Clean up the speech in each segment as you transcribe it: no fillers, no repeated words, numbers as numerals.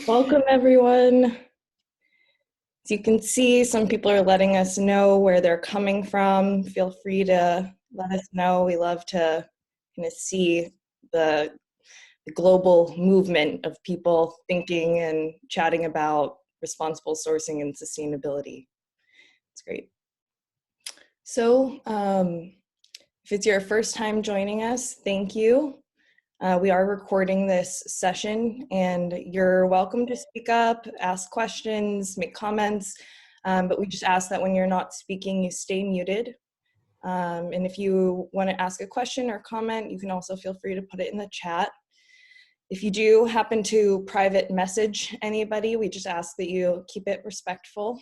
Welcome, everyone. As you can see, some people are letting us know where they're coming from. Feel free to let us know. We love to kind of see the global movement of people thinking and chatting about responsible sourcing and sustainability. It's great. So if it's your first time joining us, thank you. We are recording this session, and you're welcome to speak up, ask questions, make comments, but we just ask that when you're not speaking, you stay muted. And if you want to ask a question or comment, you can also feel free to put it in the chat. If you do happen to private message anybody, we just ask that you keep it respectful.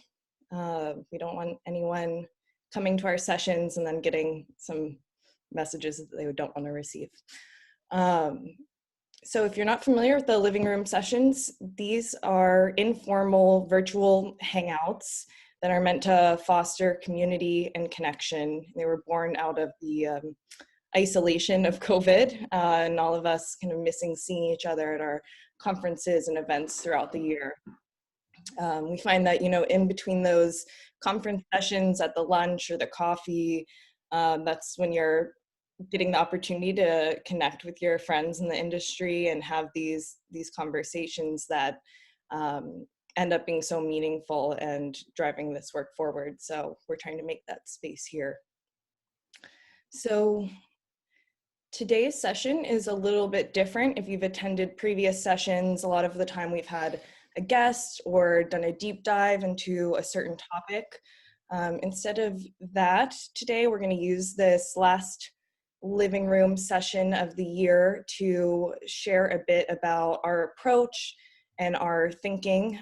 We don't want anyone coming to our sessions and then getting some messages that they don't want to receive. So if you're not familiar with the living room sessions, these are informal virtual hangouts that are meant to foster community and connection. They were born out of the isolation of COVID and all of us kind of missing seeing each other at our conferences and events throughout the year. We find that, in between those conference sessions, at the lunch or the coffee, that's when you're getting the opportunity to connect with your friends in the industry and have these conversations that end up being so meaningful and driving this work forward. So we're trying to make that space here. So today's session is a little bit different. If you've attended previous sessions, a lot of the time we've had a guest or done a deep dive into a certain topic. Instead of that, today we're going to use this last living room session of the year to share a bit about our approach and our thinking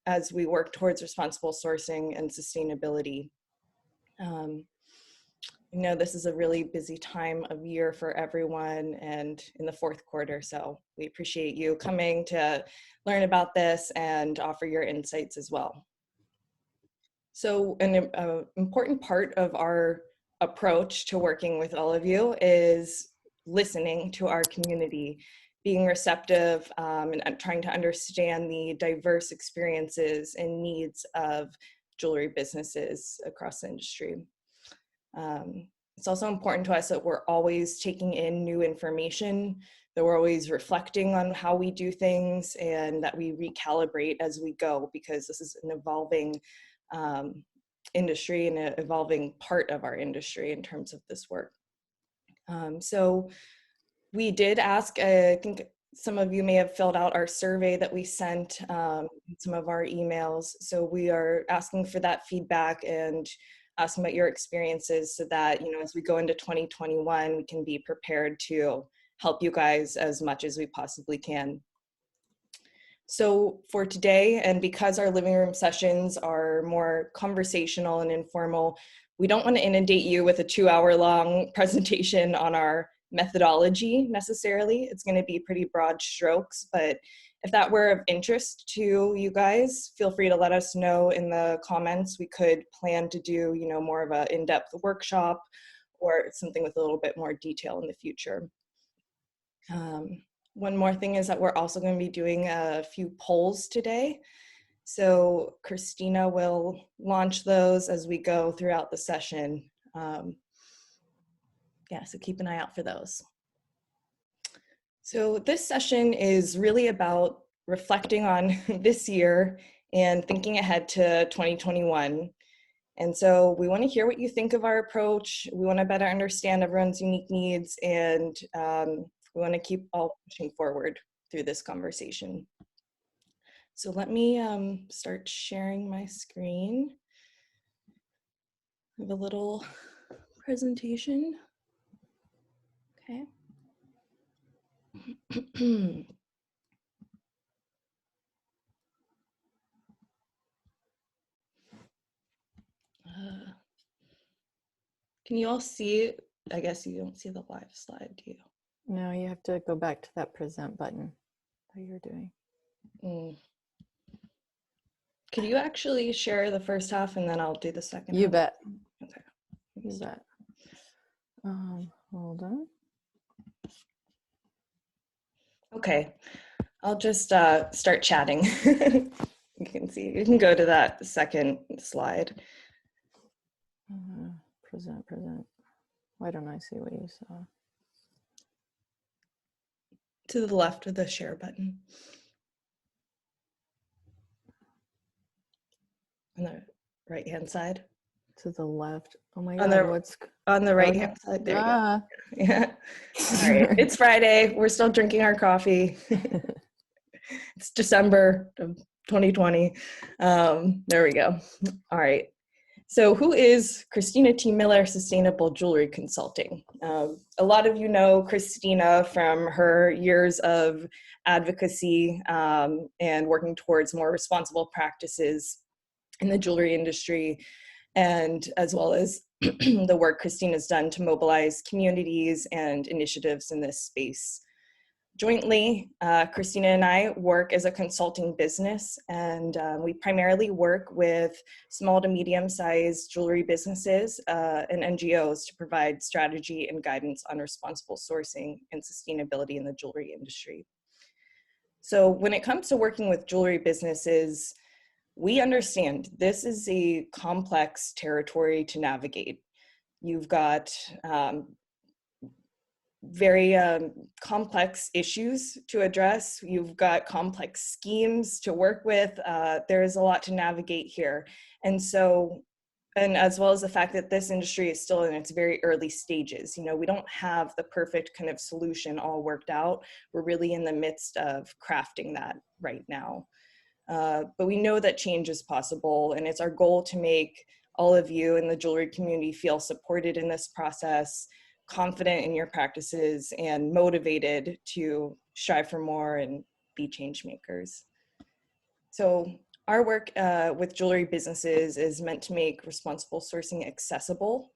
as we work towards responsible sourcing and sustainability. This is a really busy time of year for everyone and in the fourth quarter, so we appreciate you coming to learn about this and offer your insights as well. So an important part of our approach to working with all of you is listening to our community, being receptive and trying to understand the diverse experiences and needs of jewelry businesses across the industry. It's also important to us that we're always taking in new information, that we're always reflecting on how we do things, and that we recalibrate as we go, because this is an evolving industry and an evolving part of our industry in terms of this work. So we did ask, I think some of you may have filled out our survey that we sent, some of our emails. So we are asking for that feedback and asking about your experiences so that, as we go into 2021, we can be prepared to help you guys as much as we possibly can. So for today, and because our living room sessions are more conversational and informal, we don't want to inundate you with a 2-hour-long presentation on our methodology necessarily. It's going to be pretty broad strokes, but if that were of interest to you guys, feel free to let us know in the comments. We could plan to do, more of an in-depth workshop or something with a little bit more detail in the future. One more thing is that we're also going to be doing a few polls today. So Christina will launch those as we go throughout the session. So keep an eye out for those. So this session is really about reflecting on this year and thinking ahead to 2021. And so we want to hear what you think of our approach. We want to better understand everyone's unique needs, and we want to keep all pushing forward through this conversation. So let me start sharing my screen. I have a little presentation. Okay. Can you all see? I guess you don't see the live slide, do you? No, you have to go back to that present button that you're doing. Could you actually share the first half and then I'll do the second half? You bet. Okay. You bet. Hold on. Okay, I'll just start chatting. You can see, you can go to that second slide. Present. Why don't I see what you saw? To the left of the share button. On the right-hand side. To the left. Oh my On God, the what's on the right-hand side. There you go. Yeah. All right. It's Friday. We're still drinking our coffee. It's December of 2020. There we go. All right. So who is Christina T. Miller Sustainable Jewelry Consulting? A lot of you know Christina from her years of advocacy and working towards more responsible practices in the jewelry industry, and as well as the work Christina's done to mobilize communities and initiatives in this space. Jointly, Christina and I work as a consulting business, and we primarily work with small to medium-sized jewelry businesses and NGOs to provide strategy and guidance on responsible sourcing and sustainability in the jewelry industry. So when it comes to working with jewelry businesses, we understand this is a complex territory to navigate. You've got very complex issues to address. You've got complex schemes to work with. There is a lot to navigate here. And so, and as well as the fact that this industry is still in its very early stages. You know, we don't have the perfect kind of solution all worked out. We're really in the midst of crafting that right now. But we know that change is possible, and it's our goal to make all of you in the jewelry community feel supported in this process, confident in your practices, and motivated to strive for more and be change makers. So our work with jewelry businesses is meant to make responsible sourcing accessible.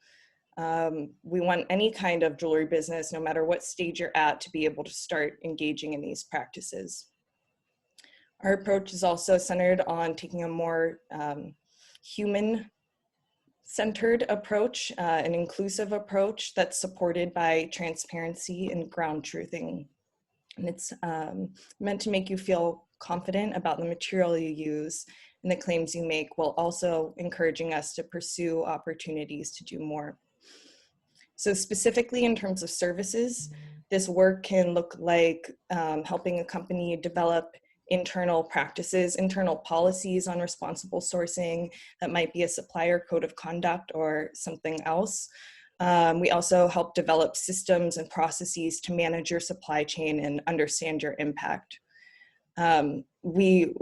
We want any kind of jewelry business, no matter what stage you're at, to be able to start engaging in these practices. Our approach is also centered on taking a more human-centered approach, an inclusive approach that's supported by transparency and ground truthing. And it's meant to make you feel confident about the material you use and the claims you make, while also encouraging us to pursue opportunities to do more. So specifically in terms of services, this work can look like helping a company develop internal practices, internal policies on responsible sourcing. That might be a supplier code of conduct or something else. We also help develop systems and processes to manage your supply chain and understand your impact. We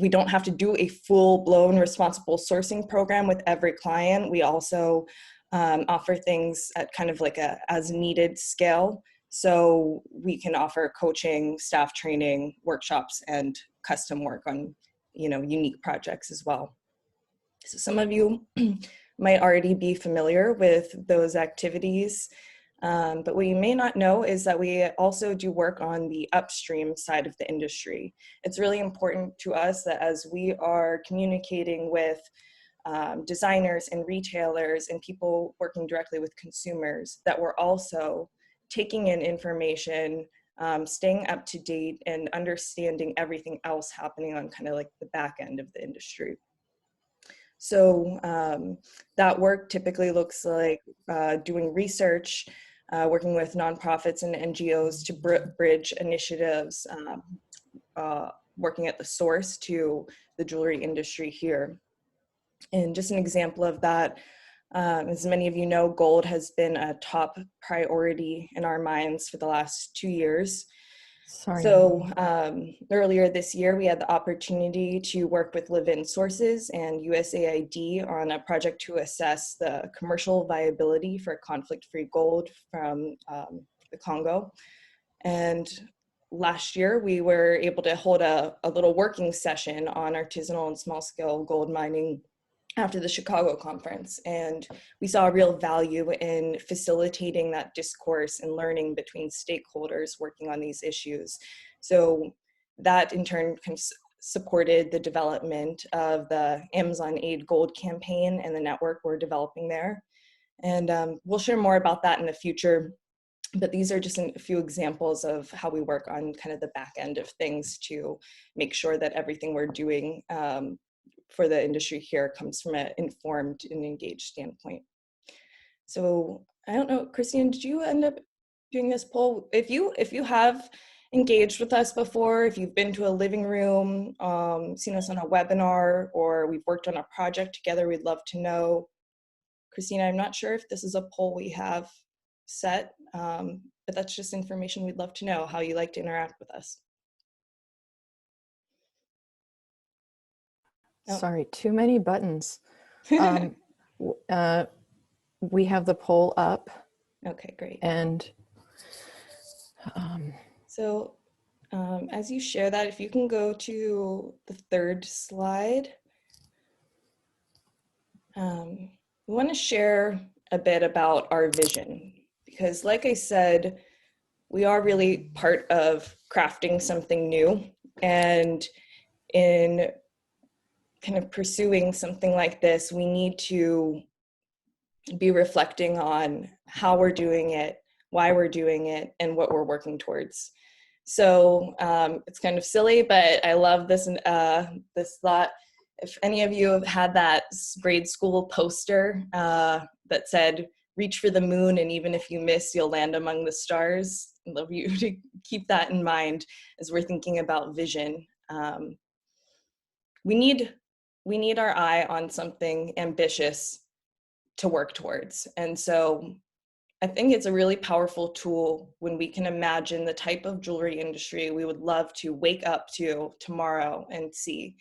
don't have to do a full-blown responsible sourcing program with every client. We also offer things at kind of like a as-needed scale. So we can offer coaching, staff training, workshops, and custom work on, you know, unique projects as well. So some of you might already be familiar with those activities, but what you may not know is that we also do work on the upstream side of the industry. It's really important to us that as we are communicating with designers and retailers and people working directly with consumers, that we're also taking in information, staying up to date, and understanding everything else happening on kind of like the back end of the industry. So that work typically looks like doing research, working with nonprofits and NGOs to bridge initiatives, working at the source to the jewelry industry here. And just an example of that, as many of you know, gold has been a top priority in our minds for the last 2 years. Sorry. So earlier this year, we had the opportunity to work with Live-In Sources and USAID on a project to assess the commercial viability for conflict-free gold from the Congo. And last year, we were able to hold a little working session on artisanal and small-scale gold mining after the Chicago conference. And we saw a real value in facilitating that discourse and learning between stakeholders working on these issues. So that in turn supported the development of the Amazon Aid Gold campaign and the network we're developing there. And we'll share more about that in the future. But these are just a few examples of how we work on kind of the back end of things to make sure that everything we're doing for the industry here comes from an informed and engaged standpoint. So I don't know, Christina, did you end up doing this poll? If you have engaged with us before, if you've been to a living room, seen us on a webinar, or we've worked on a project together, we'd love to know. Christina, I'm not sure if this is a poll we have set, but that's just information we'd love to know, how you like to interact with us. Sorry, too many buttons. We have the poll up. Okay, great. And so as you share that, if you can go to the third slide. We want to share a bit about our vision, because like I said, we are really part of crafting something new, and in kind of pursuing something like this, we need to be reflecting on how we're doing it, why we're doing it, and what we're working towards. So it's kind of silly, but I love this this thought. If any of you have had that grade school poster that said, reach for the moon, and even if you miss, you'll land among the stars, I'd love you to keep that in mind as we're thinking about vision. We need our eye on something ambitious to work towards. And so I think it's a really powerful tool when we can imagine the type of jewelry industry we would love to wake up to tomorrow and see.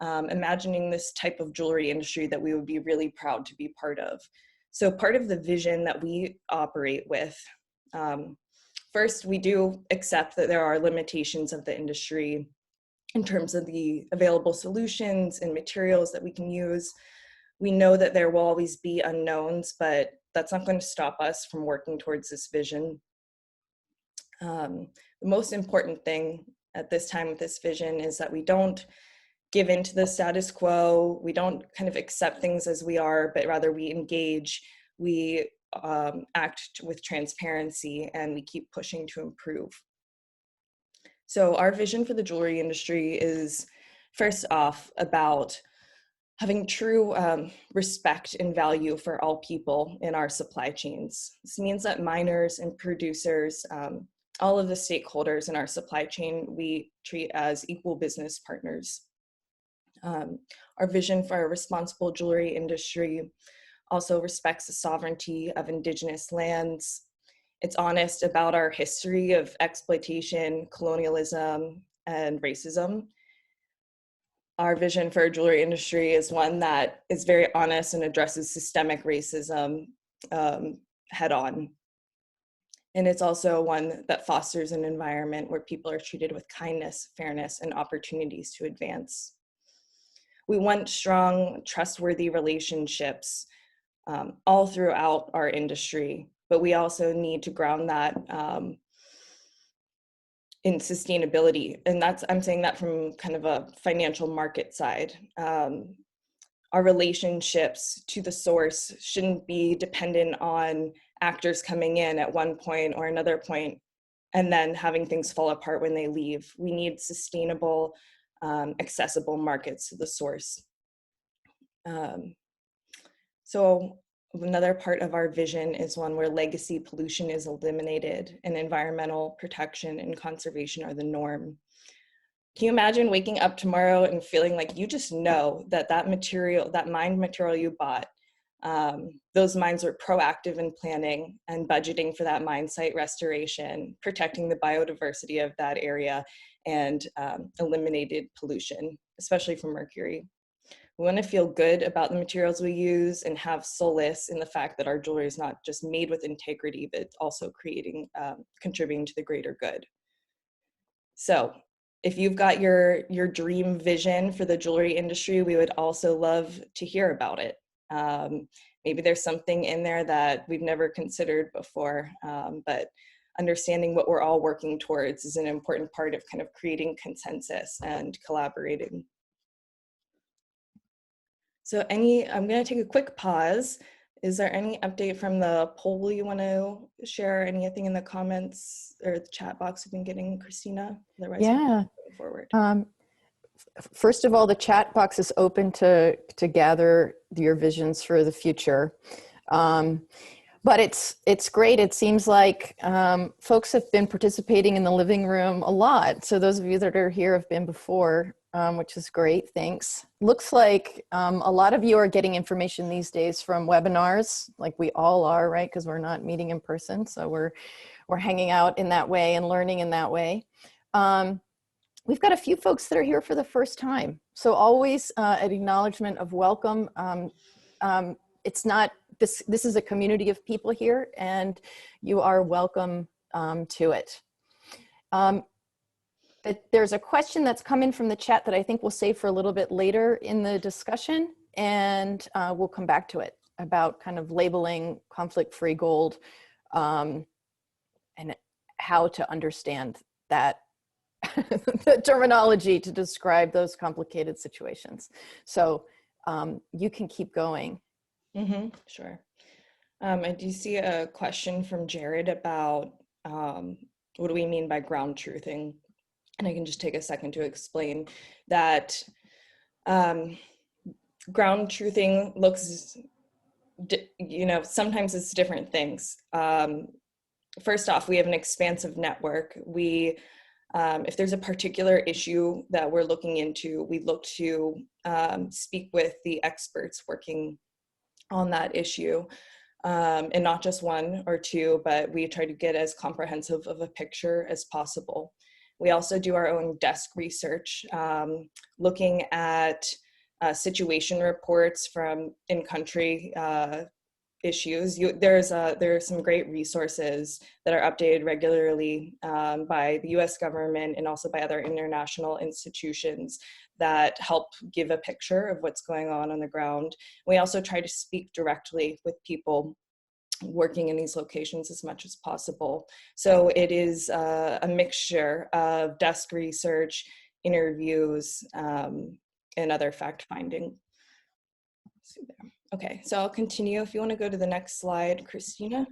Imagining this type of jewelry industry that we would be really proud to be part of. So part of the vision that we operate with, first, we do accept that there are limitations of the industry in terms of the available solutions and materials that we can use. We know that there will always be unknowns, but that's not going to stop us from working towards this vision. The most important thing at this time with this vision is that we don't give in to the status quo. We don't kind of accept things as we are, but rather we engage, we act with transparency, and we keep pushing to improve. So our vision for the jewelry industry is, first off, about having true respect and value for all people in our supply chains. This means that miners and producers, all of the stakeholders in our supply chain, we treat as equal business partners. Our vision for a responsible jewelry industry also respects the sovereignty of Indigenous lands. It's honest about our history of exploitation, colonialism, and racism. Our vision for a jewelry industry is one that is very honest and addresses systemic racism head on. And it's also one that fosters an environment where people are treated with kindness, fairness, and opportunities to advance. We want strong, trustworthy relationships all throughout our industry, but we also need to ground that in sustainability. And I'm saying that from kind of a financial market side. Our relationships to the source shouldn't be dependent on actors coming in at one point or another point and then having things fall apart when they leave. We need sustainable, accessible markets to the source. So another part of our vision is one where legacy pollution is eliminated and environmental protection and conservation are the norm. Can you imagine waking up tomorrow and feeling like you just know that that material, that mined material you bought, those mines were proactive in planning and budgeting for that mine site restoration, protecting the biodiversity of that area, and eliminated pollution, especially from mercury. We want to feel good about the materials we use and have solace in the fact that our jewelry is not just made with integrity, but also contributing to the greater good. So if you've got your dream vision for the jewelry industry, we would also love to hear about it. Maybe there's something in there that we've never considered before, but understanding what we're all working towards is an important part of kind of creating consensus and collaborating. So I'm going to take a quick pause, Is there any update from the poll you want to share? Anything in the comments or the chat box we've been getting, Christina? Otherwise, we'll Yeah. move forward. First of all, the chat box is open to gather your visions for the future. But it's great. It seems like folks have been participating in the living room a lot. So those of you that are here have been before, which is great. Thanks. Looks like a lot of you are getting information these days from webinars, like we all are, right? Because we're not meeting in person. So we're hanging out in that way and learning in that way. We've got a few folks that are here for the first time. So always an acknowledgement of welcome. It's not, this is a community of people here, and you are welcome to it. But there's a question that's come in from the chat that I think we'll save for a little bit later in the discussion, and we'll come back to it about kind of labeling conflict-free gold and how to understand that the terminology to describe those complicated situations. So you can keep going. Sure. I do see a question from Jared about what do we mean by ground truthing? And I can just take a second to explain that ground truthing looks, sometimes it's different things. First off, we have an expansive network. If there's a particular issue that we're looking into, we look to speak with the experts working on that issue, and not just one or two, but we try to get as comprehensive of a picture as possible. We also do our own desk research, looking at situation reports from in-country issues. There are some great resources that are updated regularly by the US government and also by other international institutions that help give a picture of what's going on the ground. We also try to speak directly with people working in these locations as much as possible. So it is a mixture of desk research, interviews, and other fact-finding. Okay, so I'll continue. If you want to go to the next slide, Christina.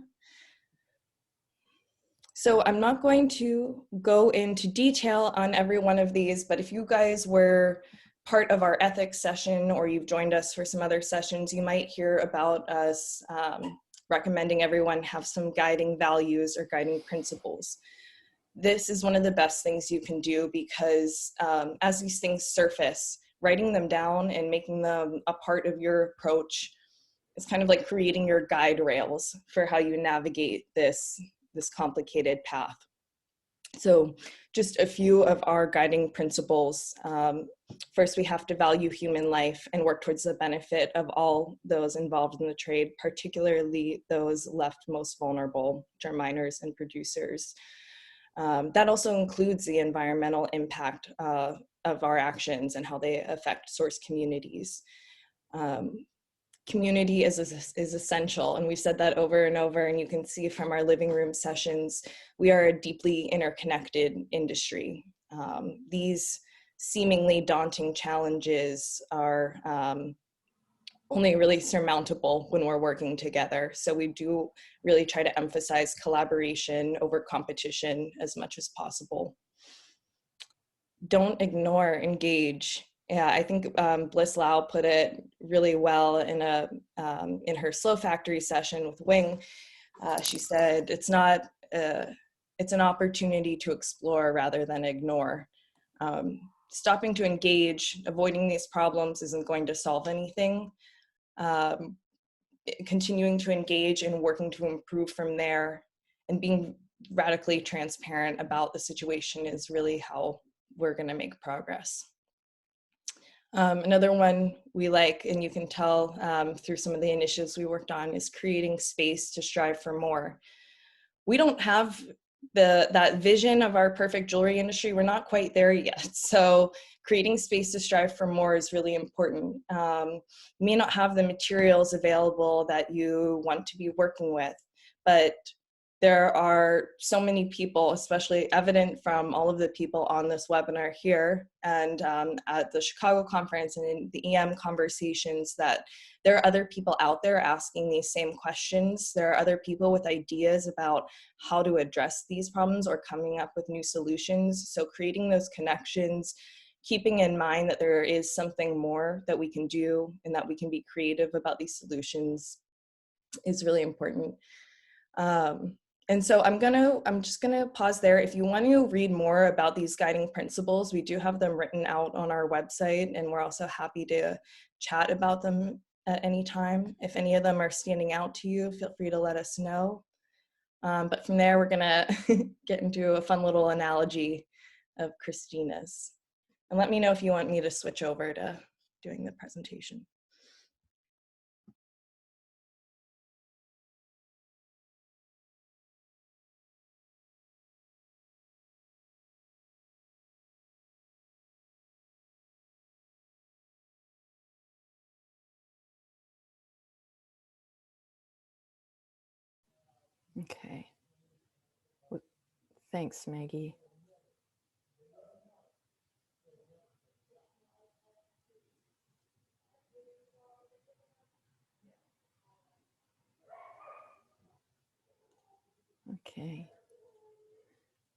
So I'm not going to go into detail on every one of these, but if you guys were part of our ethics session or you've joined us for some other sessions, you might hear about us recommending everyone have some guiding values or guiding principles. This is one of the best things you can do because as these things surface, writing them down and making them a part of your approach is kind of like creating your guide rails for how you navigate this complicated path. So just a few of our guiding principles. First, we have to value human life and work towards the benefit of all those involved in the trade, particularly those left most vulnerable, which are miners and producers. That also includes the environmental impact of our actions and how they affect source communities. Community is essential, and we've said that over and over, and you can see from our living room sessions, we are a deeply interconnected industry. These seemingly daunting challenges are only really surmountable when we're working together. So we do really try to emphasize collaboration over competition as much as possible. Don't ignore, engage. Yeah, I think Bliss Lau put it really well in her Slow Factory session with Wing. She said, it's an opportunity to explore rather than ignore. Stopping to engage, avoiding these problems isn't going to solve anything. Continuing to engage and working to improve from there and being radically transparent about the situation is really how we're going to make progress. Another one we like, and you can tell through some of the initiatives we worked on, is creating space to strive for more. We don't have that vision of our perfect jewelry industry. We're not quite there yet. So creating space to strive for more is really important. You may not have the materials available that you want to be working with, but there are so many people, especially evident from all of the people on this webinar here and at the Chicago conference and in the EM conversations, that there are other people out there asking these same questions. There are other people with ideas about how to address these problems or coming up with new solutions. So creating those connections, keeping in mind that there is something more that we can do and that we can be creative about these solutions is really important. And so I'm just gonna pause there. If you want to read more about these guiding principles, we do have them written out on our website, and we're also happy to chat about them at any time. If any of them are standing out to you, feel free to let us know. But from there, we're gonna get into a fun little analogy of Christina's. And let me know if you want me to switch over to doing the presentation. Okay. Thanks, Maggie. Okay.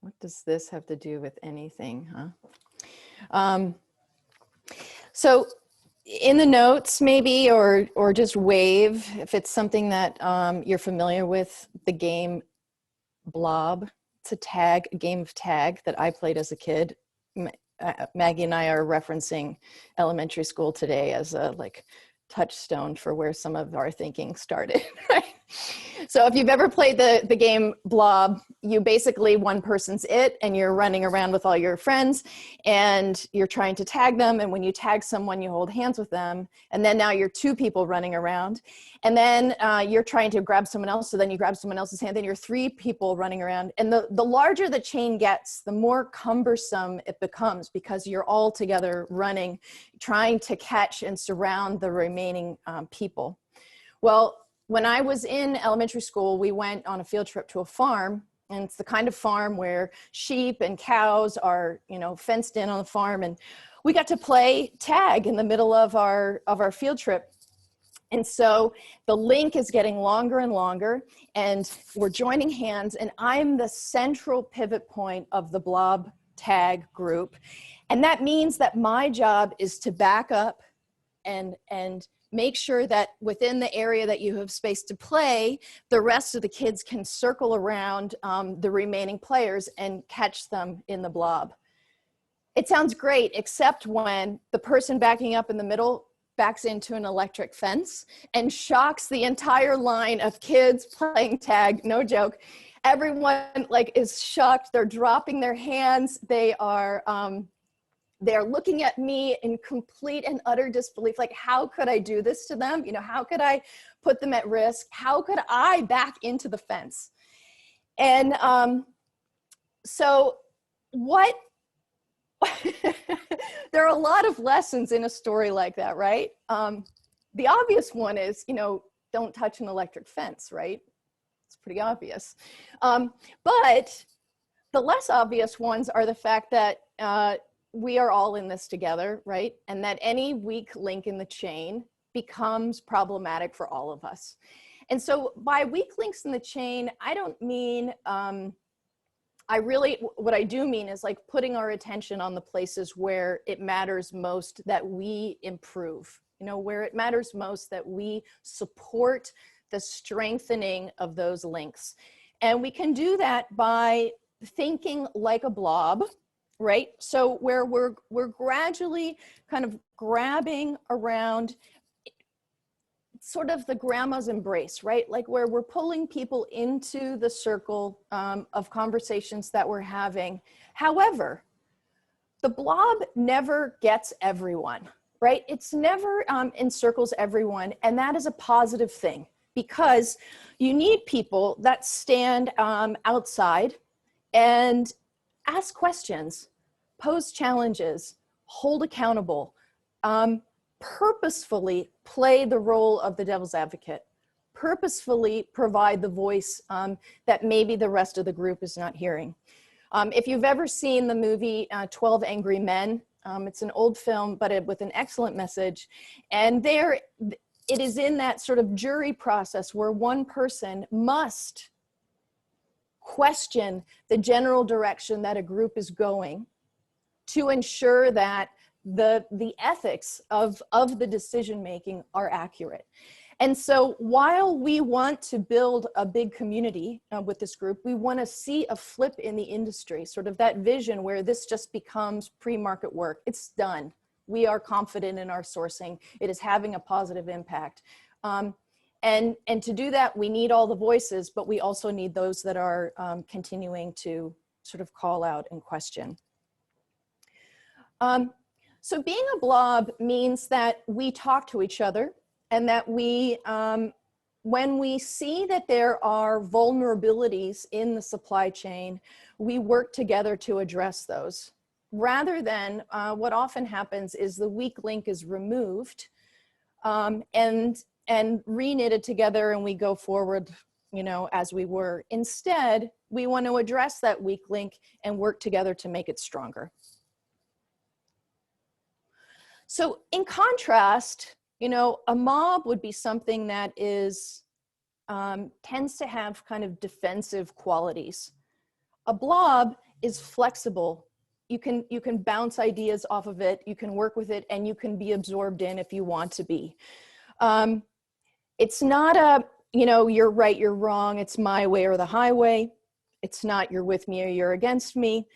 What does this have to do with anything, huh? So in the notes maybe, or just wave, if it's something that you're familiar with, the game Blob. It's a game of tag that I played as a kid. Maggie and I are referencing elementary school today as a touchstone for where some of our thinking started, right? So if you've ever played the game Blob, you basically, one person's it, and you're running around with all your friends, and you're trying to tag them, and when you tag someone, you hold hands with them, and then now you're two people running around, and then you're trying to grab someone else, so then you grab someone else's hand, then you're three people running around, and the larger the chain gets, the more cumbersome it becomes, because you're all together running, trying to catch and surround the remaining people. Well, when I was in elementary school, we went on a field trip to a farm, and it's the kind of farm where sheep and cows are, fenced in on the farm, and we got to play tag in the middle of our field trip. And so the link is getting longer and longer, and we're joining hands, and I'm the central pivot point of the Blob tag group. And that means that my job is to back up and make sure that within the area that you have space to play, the rest of the kids can circle around the remaining players and catch them in the blob. It sounds great, except when the person backing up in the middle backs into an electric fence and shocks the entire line of kids playing tag. No joke. Everyone is shocked. They're dropping their hands. They're looking at me in complete and utter disbelief. Like, how could I do this to them? How could I put them at risk? How could I back into the fence? And so what, there are a lot of lessons in a story like that, right? The obvious one is, don't touch an electric fence, right? It's pretty obvious. But the less obvious ones are the fact that we are all in this together, right? And that any weak link in the chain becomes problematic for all of us. And so by weak links in the chain, I don't mean, what I do mean is putting our attention on the places where it matters most that we improve, where it matters most that we support the strengthening of those links. And we can do that by thinking like a blob, right? So where we're gradually kind of grabbing around sort of the grandma's embrace, right? Where we're pulling people into the circle of conversations that we're having. However, the blob never gets everyone, right? It's never encircles everyone, and that is a positive thing, because you need people that stand outside and ask questions, pose challenges, hold accountable, purposefully play the role of the devil's advocate, purposefully provide the voice that maybe the rest of the group is not hearing. If you've ever seen the movie 12 Angry Men, it's an old film, but with an excellent message. And there, it is in that sort of jury process where one person must question the general direction that a group is going to ensure that the ethics of the decision making are accurate. And so while we want to build a big community with this group, we want to see a flip in the industry, sort of that vision where this just becomes pre-market work. It's done. We are confident in our sourcing. It is having a positive impact. And to do that, we need all the voices, but we also need those that are continuing to sort of call out and question. So being a blob means that we talk to each other, and that we, when we see that there are vulnerabilities in the supply chain, we work together to address those. Rather than what often happens is the weak link is removed and re-knitted together, and we go forward, you know, as we were. Instead, we want to address that weak link and work together to make it stronger. So in contrast, you know, a mob would be something that is, tends to have kind of defensive qualities. A blob is flexible. You can bounce ideas off of it, you can work with it, and you can be absorbed in if you want to be. It's not a, you know, you're right, you're wrong, it's my way or the highway. It's not you're with me or you're against me.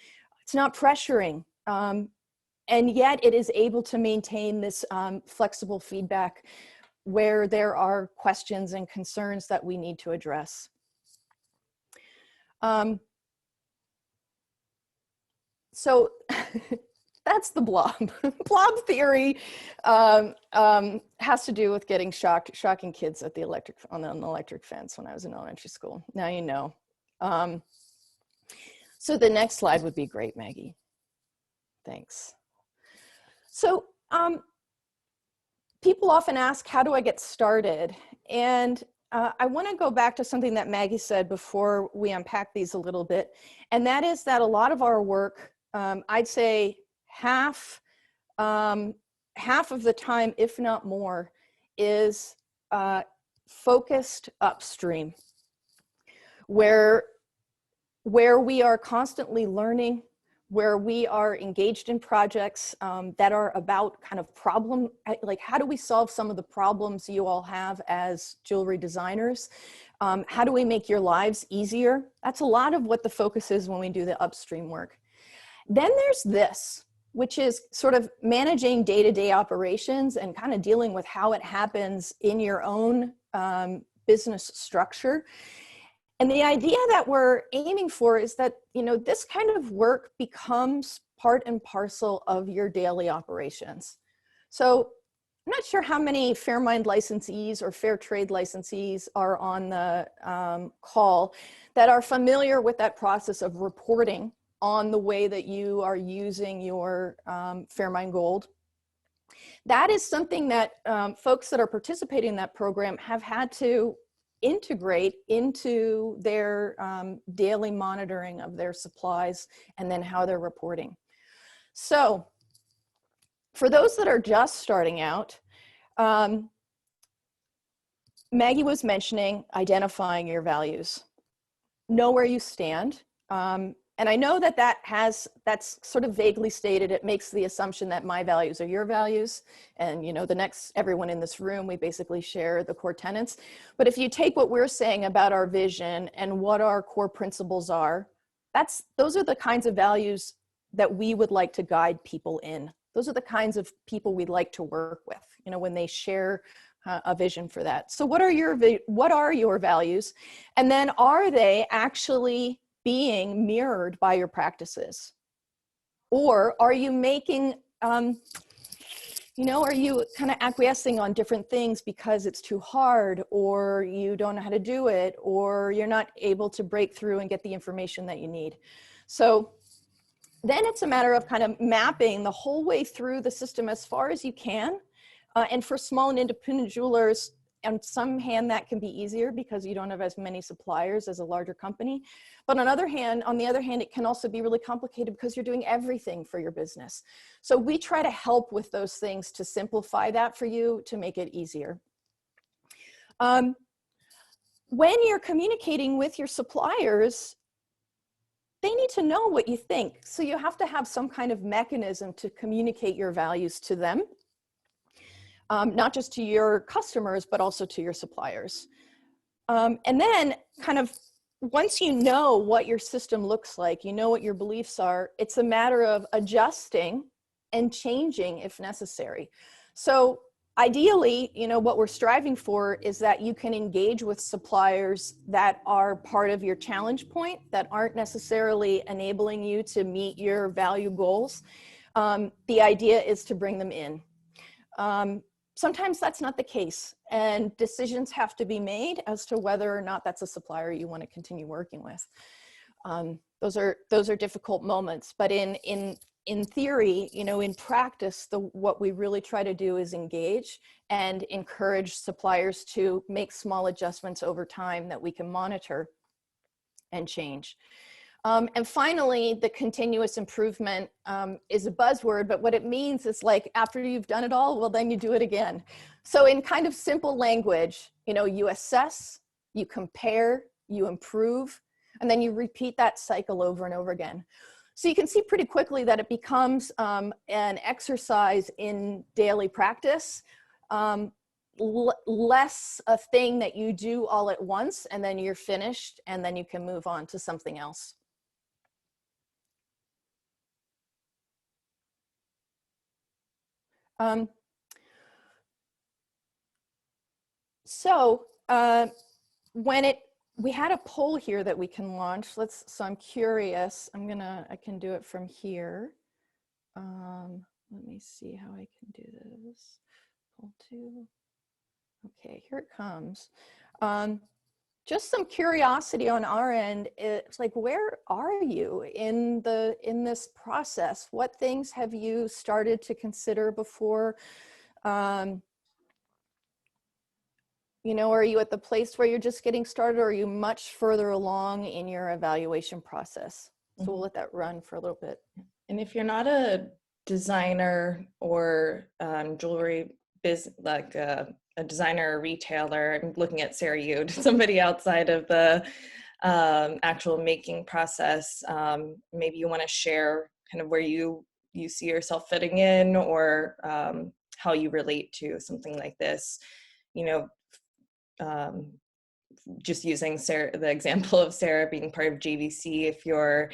It's not pressuring. And yet it is able to maintain this flexible feedback where there are questions and concerns that we need to address. So that's the blob. Blob theory has to do with getting shocking kids at the on an electric fence when I was in elementary school. Now you know. So the next slide would be great, Maggie. Thanks. So people often ask, how do I get started? And I want to go back to something that Maggie said before we unpack these a little bit. And that is that a lot of our work, I'd say half of the time, if not more, is focused upstream, where we are constantly learning, where we are engaged in projects that are about kind of problem, like how do we solve some of the problems you all have as jewelry designers? How do we make your lives easier? That's a lot of what the focus is when we do the upstream work. Then there's this, which is sort of managing day-to-day operations and kind of dealing with how it happens in your own business structure. And the idea that we're aiming for is that, you know, this kind of work becomes part and parcel of your daily operations. So I'm not sure how many Fairmind licensees or fair trade licensees are on the call that are familiar with that process of reporting on the way that you are using your Fairmind Gold. That is something that folks that are participating in that program have had to integrate into their daily monitoring of their supplies and then how they're reporting. So for those that are just starting out, Maggie was mentioning identifying your values. Know where you stand. And I know that that's sort of vaguely stated. It makes the assumption that my values are your values. And you know, everyone in this room, we basically share the core tenets. But if you take what we're saying about our vision and what our core principles are, those are the kinds of values that we would like to guide people in. Those are the kinds of people we'd like to work with, you know, when they share a vision for that. So what are your values? And then are they actually being mirrored by your practices? Or are you making, you know, are you kind of acquiescing on different things because it's too hard, or you don't know how to do it, or you're not able to break through and get the information that you need? So then it's a matter of kind of mapping the whole way through the system as far as you can. And for small and independent jewelers, on some hand, that can be easier because you don't have as many suppliers as a larger company. But on the other hand, it can also be really complicated because you're doing everything for your business. So we try to help with those things to simplify that for you, to make it easier. When you're communicating with your suppliers, they need to know what you think. So you have to have some kind of mechanism to communicate your values to them, not just to your customers, but also to your suppliers. And then kind of once you know what your system looks like, you know what your beliefs are, it's a matter of adjusting and changing if necessary. So ideally, what we're striving for is that you can engage with suppliers that are part of your challenge point, that aren't necessarily enabling you to meet your value goals. The idea is to bring them in. Sometimes that's not the case, and decisions have to be made as to whether or not that's a supplier you want to continue working with. Those are difficult moments, but in theory, in practice, what we really try to do is engage and encourage suppliers to make small adjustments over time that we can monitor and change. And finally, the continuous improvement is a buzzword, but what it means is like after you've done it all, well, then you do it again. So in kind of simple language, you assess, you compare, you improve, and then you repeat that cycle over and over again. So you can see pretty quickly that it becomes an exercise in daily practice, less a thing that you do all at once and then you're finished and then you can move on to something else. We had a poll here that we can launch. So I'm curious, I can do it from here. Let me see how I can do this. Poll 2. Okay, here it comes. Just some curiosity on our end. It's like, where are you in this process? What things have you started to consider before? Are you at the place where you're just getting started, or are you much further along in your evaluation process? So we'll let that run for a little bit. And if you're not a designer or jewelry like a designer or retailer, I'm looking at Sarah Yude, somebody outside of the actual making process, maybe you want to share kind of where you see yourself fitting in, or how you relate to something like this. Just using the example of Sarah being part of JVC, if you're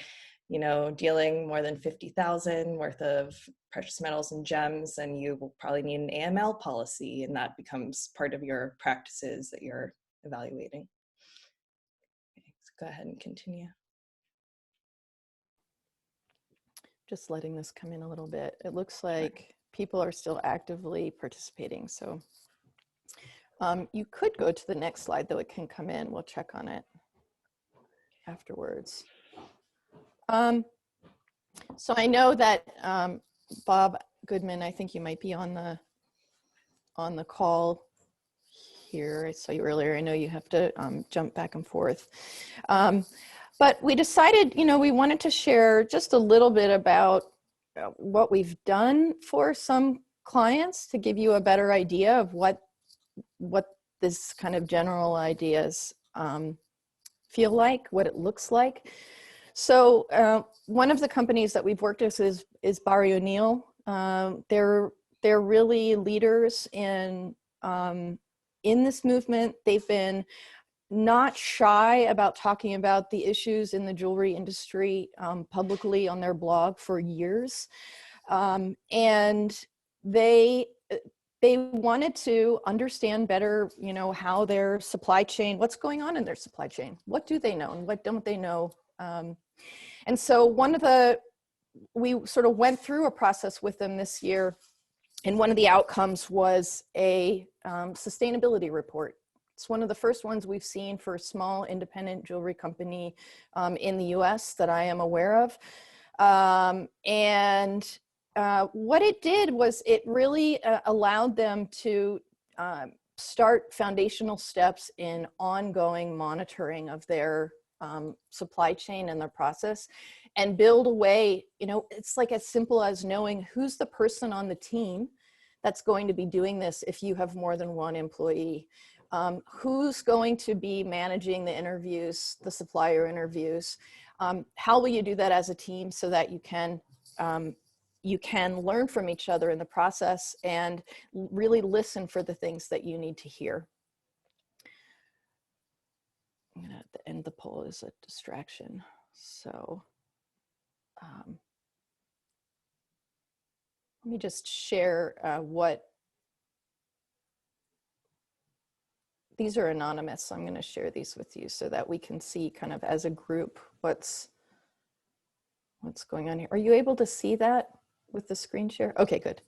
dealing more than 50,000 worth of precious metals and gems, and you will probably need an AML policy, and that becomes part of your practices that you're evaluating. Okay, so go ahead and continue. Just letting this come in a little bit. It looks like people are still actively participating, so you could go to the next slide, though it can come in. We'll check on it afterwards. So I know that Bob Goodman, I think you might be on the call here. I saw you earlier. I know you have to jump back and forth. But we decided, we wanted to share just a little bit about what we've done for some clients to give you a better idea of what this kind of general ideas feel like, what it looks like. So one of the companies that we've worked with is Barry O'Neill. They're really leaders in this movement. They've been not shy about talking about the issues in the jewelry industry publicly on their blog for years. And they wanted to understand better, how their supply chain, what's going on in their supply chain, what do they know and what don't they know. And so we sort of went through a process with them this year, and one of the outcomes was a sustainability report. It's one of the first ones we've seen for a small independent jewelry company in the US that I am aware of. What it did was it really allowed them to start foundational steps in ongoing monitoring of their supply chain and their process, and build a way, you know, it's like as simple as knowing who's the person on the team that's going to be doing this if you have more than one employee. Who's going to be managing the interviews, the supplier interviews? How will you do that as a team so that you can learn from each other in the process and really listen for the things that you need to hear? I'm gonna end the poll is a distraction. So let me just share what, these are anonymous, so I'm going to share these with you so that we can see kind of as a group what's going on here. Are you able to see that with the screen share? Okay, good.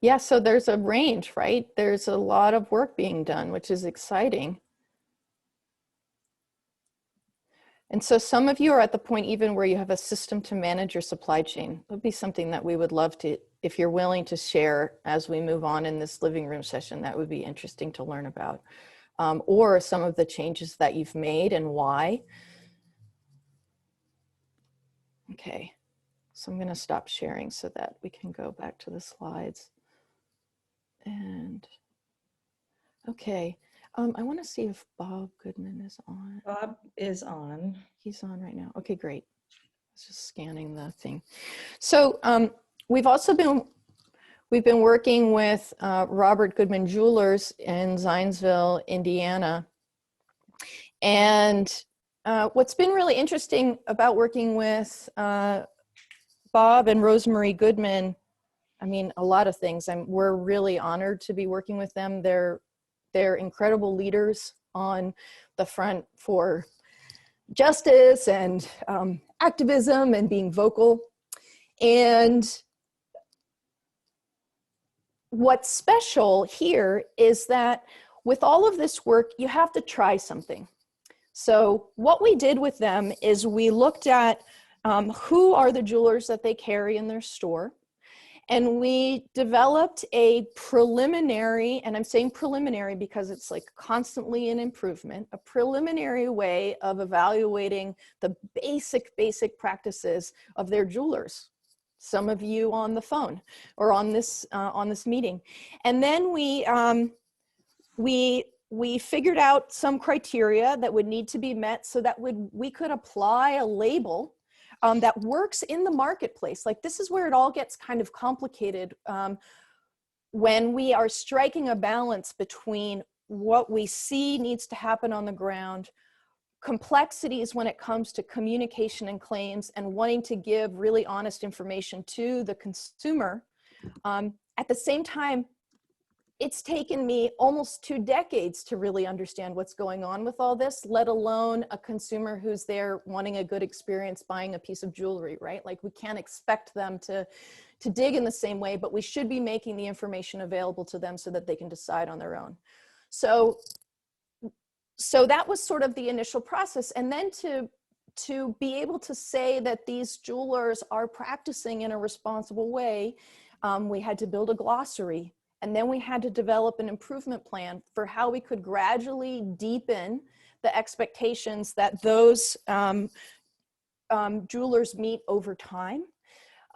Yeah, so there's a range, right? There's a lot of work being done, which is exciting. And so some of you are at the point even where you have a system to manage your supply chain. That would be something that we would love to, if you're willing to share as we move on in this living room session, that would be interesting to learn about. Or some of the changes that you've made and why. Okay, so I'm gonna stop sharing so that we can go back to the slides. And, okay, I wanna see if Bob Goodman is on. Bob is on. He's on right now. Okay, great. I was just scanning the thing. So we've been working with Robert Goodman Jewelers in Zionsville, Indiana. And what's been really interesting about working with Bob and Rosemary Goodman, I mean, a lot of things. We're really honored to be working with them. They're incredible leaders on the front for justice and activism and being vocal. And what's special here is that with all of this work, you have to try something. So what we did with them is we looked at who are the jewelers that they carry in their store. And we developed a preliminary, and I'm saying preliminary because it's like constantly an improvement, a preliminary way of evaluating the basic practices of their jewelers. Some of you on the phone or on this meeting. And then we figured out some criteria that would need to be met so that we could apply a label that works in the marketplace. Like, this is where it all gets kind of complicated when we are striking a balance between what we see needs to happen on the ground, complexities when it comes to communication and claims, and wanting to give really honest information to the consumer. At the same time, it's taken me almost 2 decades to really understand what's going on with all this, let alone a consumer who's there wanting a good experience buying a piece of jewelry, right? Like, we can't expect them to dig in the same way, but we should be making the information available to them so that they can decide on their own. So that was sort of the initial process. And then to be able to say that these jewelers are practicing in a responsible way, we had to build a glossary. And then we had to develop an improvement plan for how we could gradually deepen the expectations that those jewelers meet over time.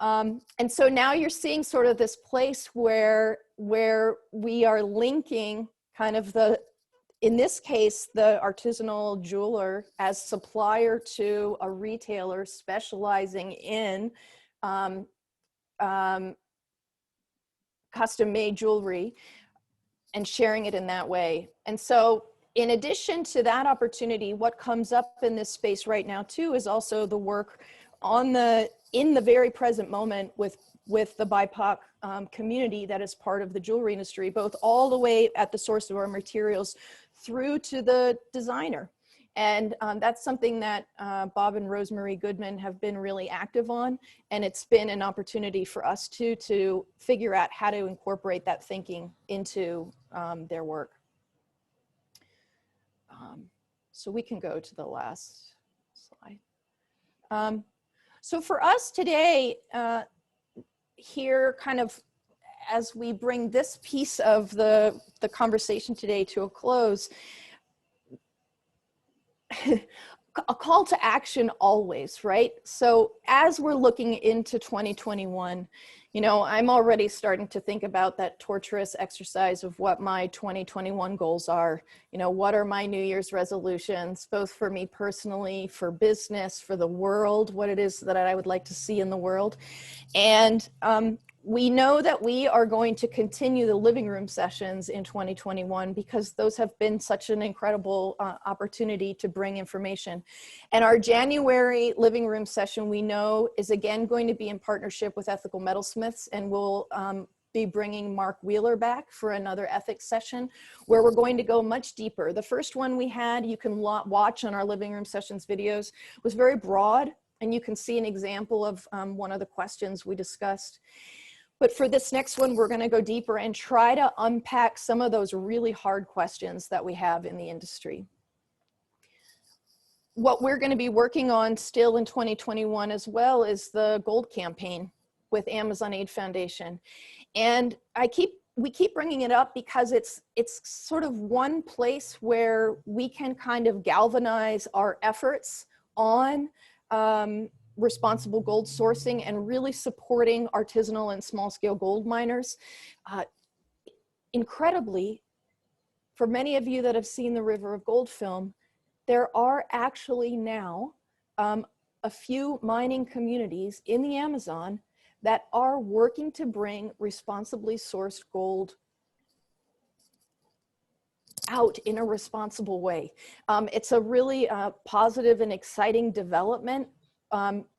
And so now you're seeing sort of this place where we are linking kind of in this case, the artisanal jeweler as supplier to a retailer specializing in custom-made jewelry and sharing it in that way. And so in addition to that opportunity, what comes up in this space right now too is also the work in the very present moment with the BIPOC community that is part of the jewelry industry, both all the way at the source of our materials through to the designer. And that's something that Bob and Rosemary Goodman have been really active on. And it's been an opportunity for us to figure out how to incorporate that thinking into their work. So we can go to the last slide. So for us today, here kind of as we bring this piece of the conversation today to a close, a call to action always, right? So as we're looking into 2021, you know, I'm already starting to think about that torturous exercise of what my 2021 goals are. You know, what are my New Year's resolutions, both for me personally, for business, for the world, what it is that I would like to see in the world. And we know that we are going to continue the living room sessions in 2021 because those have been such an incredible opportunity to bring information. And our January living room session, we know, is again going to be in partnership with Ethical Metalsmiths, and we'll be bringing Mark Wheeler back for another ethics session where we're going to go much deeper. The first one we had, you can watch on our living room sessions videos, was very broad, and you can see an example of one of the questions we discussed. But for this next one, we're going to go deeper and try to unpack some of those really hard questions that we have in the industry. What we're going to be working on still in 2021 as well is the Gold campaign with Amazon Aid Foundation. And we keep bringing it up because it's sort of one place where we can kind of galvanize our efforts on responsible gold sourcing and really supporting artisanal and small scale gold miners. Incredibly, for many of you that have seen the River of Gold film, there are actually now a few mining communities in the Amazon that are working to bring responsibly sourced gold out in a responsible way. It's a really positive and exciting development.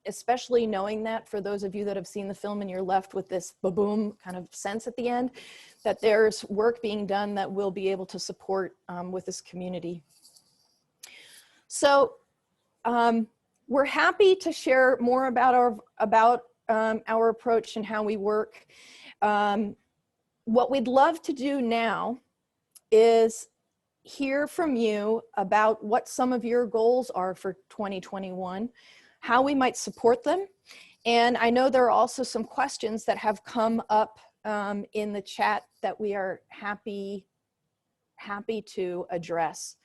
Especially knowing that for those of you that have seen the film and you're left with this ba-boom kind of sense at the end, that there's work being done that we'll be able to support with this community. So we're happy to share more about our approach and how we work. What we'd love to do now is hear from you about what some of your goals are for 2021, how we might support them. And I know there are also some questions that have come up in the chat that we are happy to address.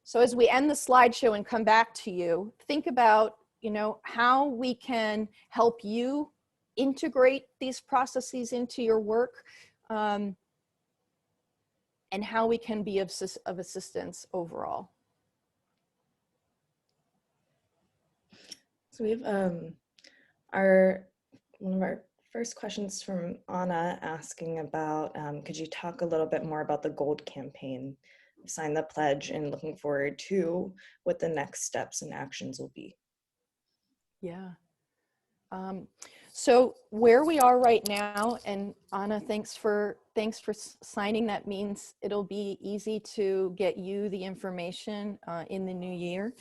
So as we end the slideshow and come back to you, think about, you know, how we can help you integrate these processes into your work, and how we can be of assistance overall. So we have one of our first questions from Anna asking about, could you talk a little bit more about the Gold campaign? Sign the pledge and looking forward to what the next steps and actions will be. Yeah. So where we are right now, and Anna, thanks for signing. That means it'll be easy to get you the information in the new year.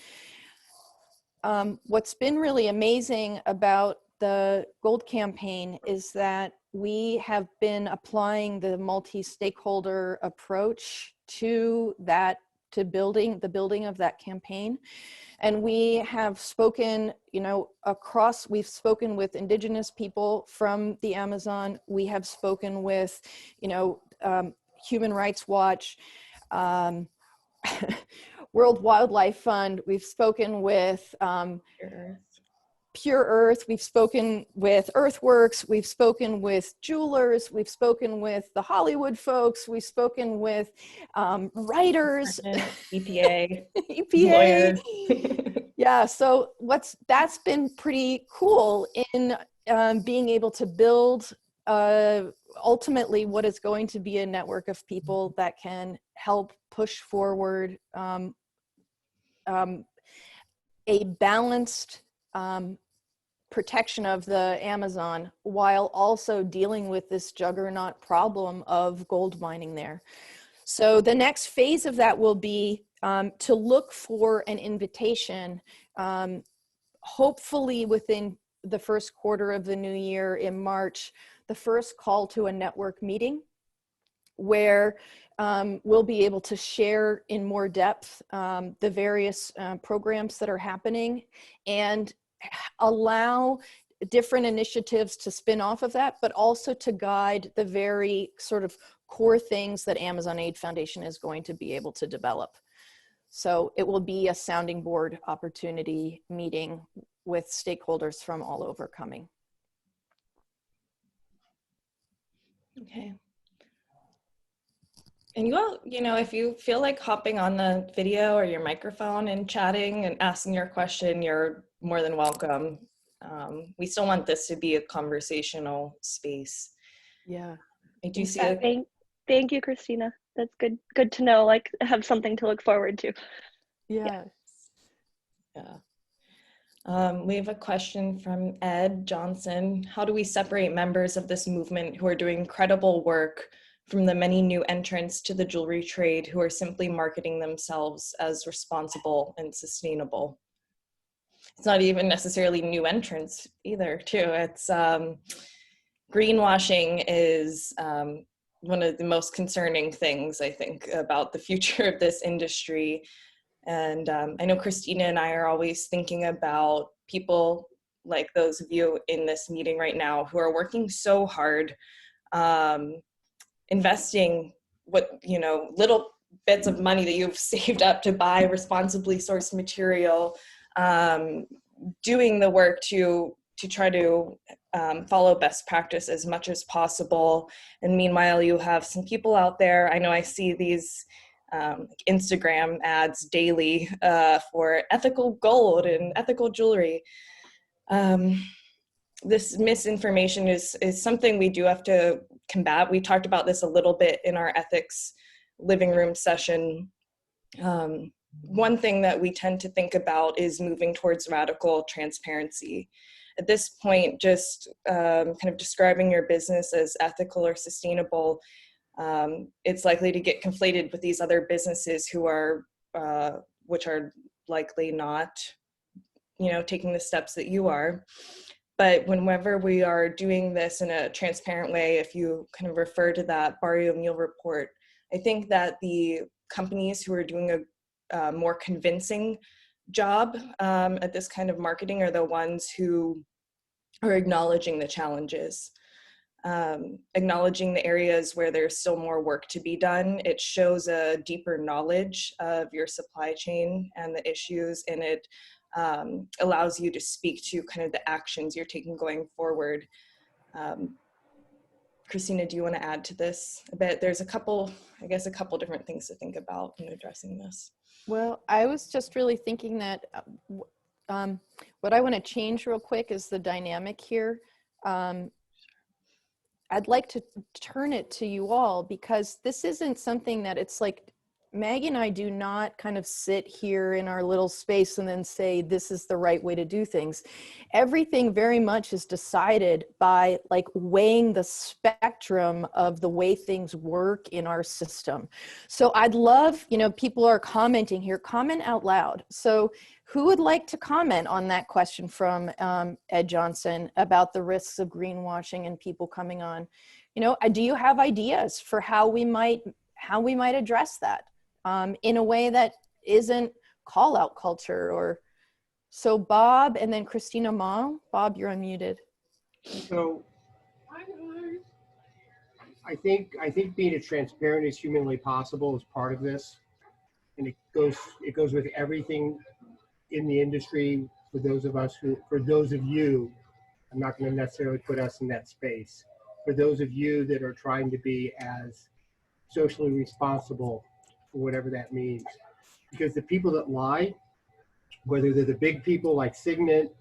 What's been really amazing about the Gold campaign is that we have been applying the multi-stakeholder approach to the building of that campaign. And we have spoken, you know, we've spoken with Indigenous people from the Amazon. We have spoken with, you know, Human Rights Watch, World Wildlife Fund. We've spoken with Pure Earth. We've spoken with Earthworks. We've spoken with jewelers. We've spoken with the Hollywood folks. We've spoken with writers, EPA, EPA. Yeah, so that's been pretty cool in being able to build ultimately what is going to be a network of people that can help push forward a balanced protection of the Amazon while also dealing with this juggernaut problem of gold mining there. So the next phase of that will be to look for an invitation, hopefully within the first quarter of the new year in March, the first call to a network meeting where we'll be able to share in more depth the various programs that are happening and allow different initiatives to spin off of that, but also to guide the very sort of core things that Amazon Aid Foundation is going to be able to develop. So it will be a sounding board opportunity meeting with stakeholders from all over coming. Okay. And you all, you know, if you feel like hopping on the video or your microphone and chatting and asking your question, you're more than welcome. We still want this to be a conversational space. Yeah. I do see Thank you, Christina. That's good to know, like have something to look forward to. Yeah. We have a question from Ed Johnson. How do we separate members of this movement who are doing incredible work from the many new entrants to the jewelry trade who are simply marketing themselves as responsible and sustainable? It's not even necessarily new entrants either, too. It's greenwashing is one of the most concerning things, I think, about the future of this industry. And I know Christina and I are always thinking about people like those of you in this meeting right now who are working so hard, investing what, you know, little bits of money that you've saved up to buy responsibly sourced material, doing the work to try to follow best practice as much as possible. And meanwhile, you have some people out there, I know I see these Instagram ads daily for ethical gold and ethical jewelry. This misinformation is something we do have to combat. We talked about this a little bit in our ethics living room session. One thing that we tend to think about is moving towards radical transparency. At this point, just kind of describing your business as ethical or sustainable, it's likely to get conflated with these other businesses who are, which are likely not, you know, taking the steps that you are. But whenever we are doing this in a transparent way, if you kind of refer to that Barrio Meal report, I think that the companies who are doing a more convincing job at this kind of marketing are the ones who are acknowledging the challenges, acknowledging the areas where there's still more work to be done. It shows a deeper knowledge of your supply chain and the issues, and it allows you to speak to kind of the actions you're taking going forward. Christina, do you want to add to this a bit? There's a couple different things to think about in addressing this. Well, I was just really thinking that what I want to change real quick is the dynamic here. I'd like to turn it to you all, because this isn't something that it's like Maggie and I do not kind of sit here in our little space and then say, this is the right way to do things. Everything very much is decided by like weighing the spectrum of the way things work in our system. So I'd love, you know, people are commenting here, comment out loud. So who would like to comment on that question from Ed Johnson about the risks of greenwashing and people coming on? You know, do you have ideas for how we might address that in a way that isn't call out culture? Or so Bob and then Christina Ma. Bob, you're unmuted. So I think being as transparent as humanly possible is part of this, and it goes with everything in the industry. For those of you, I'm not going to necessarily put us in that space. For those of you that are trying to be as socially responsible, for whatever that means, because the people that lie, whether they're the big people like Signet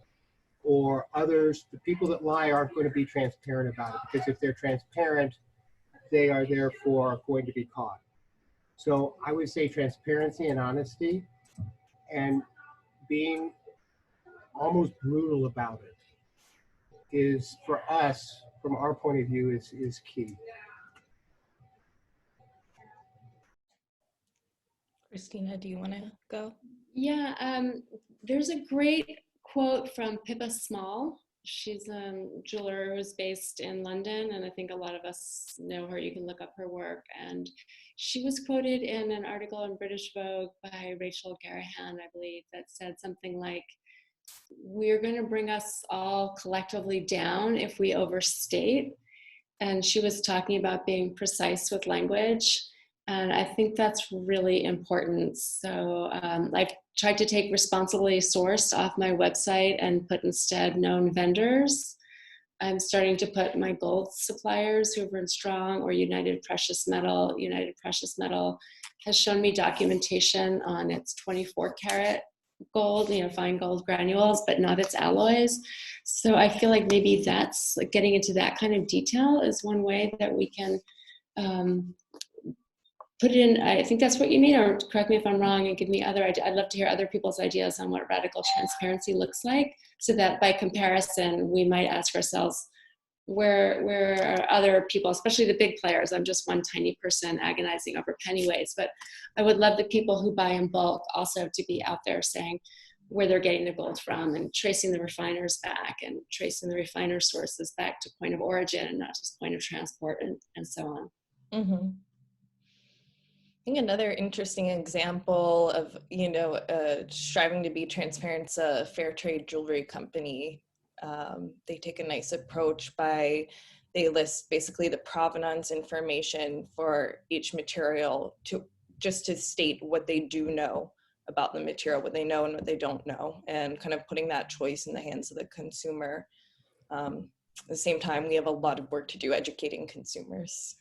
or others, the people that lie aren't going to be transparent about it, because if they're transparent, they are therefore going to be caught. So I would say transparency and honesty, and being almost brutal about it is, for us, from our point of view, is key. Christina, do you want to go? Yeah, there's a great quote from Pippa Small She's a jeweler who's based in London, and I think a lot of us know her. You can look up her work. And she was quoted in an article in British Vogue by Rachel Garahan, I believe, that said something like, "We're going to bring us all collectively down if we overstate." And she was talking about being precise with language. And I think that's really important. So I've tried to take responsibly sourced off my website and put instead known vendors. I'm starting to put my gold suppliers, Hoover and Strong or United Precious Metal. United Precious Metal has shown me documentation on its 24 karat gold, fine gold granules, but not its alloys. So I feel like maybe that's like getting into that kind of detail is one way that we can put it in. I think that's what you need, or correct me if I'm wrong and give me other ideas. I'd love to hear other people's ideas on what radical transparency looks like, so that by comparison, we might ask ourselves, where are other people, especially the big players? I'm just one tiny person agonizing over penny weights, but I would love the people who buy in bulk also to be out there saying where they're getting the gold from and tracing the refiners back and tracing the refiner sources back to point of origin and not just point of transport and so on. Mm-hmm. I think another interesting example of, striving to be transparent is a fair trade jewelry company. They take a nice approach they list basically the provenance information for each material just to state what they do know about the material, what they know and what they don't know, and kind of putting that choice in the hands of the consumer. At the same time, we have a lot of work to do educating consumers.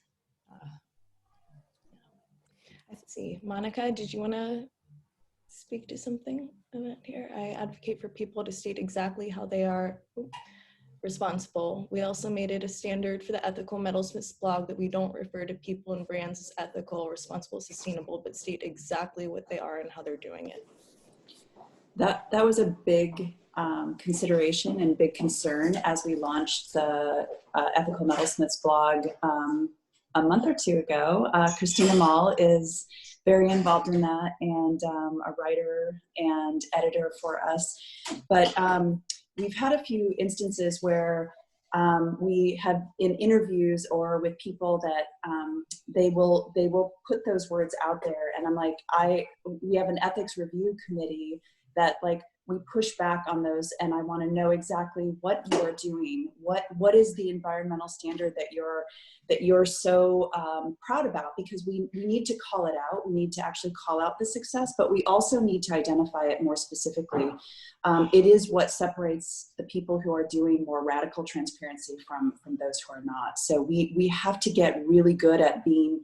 Let's see, Monica, did you want to speak to something about here? I advocate for people to state exactly how they are responsible. We also made it a standard for the Ethical Metalsmiths blog that we don't refer to people and brands as ethical, responsible, sustainable, but state exactly what they are and how they're doing it. That was a big consideration and big concern as we launched the Ethical Metalsmiths blog a month or two ago. Christina Mall is very involved in that and a writer and editor for us. But we've had a few instances where we have in interviews or with people that they will put those words out there. And I'm like, we have an ethics review committee that like we push back on those, and I want to know exactly what you are doing. What is the environmental standard that you're so proud about? Because we need to call it out. We need to actually call out the success, but we also need to identify it more specifically. It is what separates the people who are doing more radical transparency from those who are not. So we have to get really good at being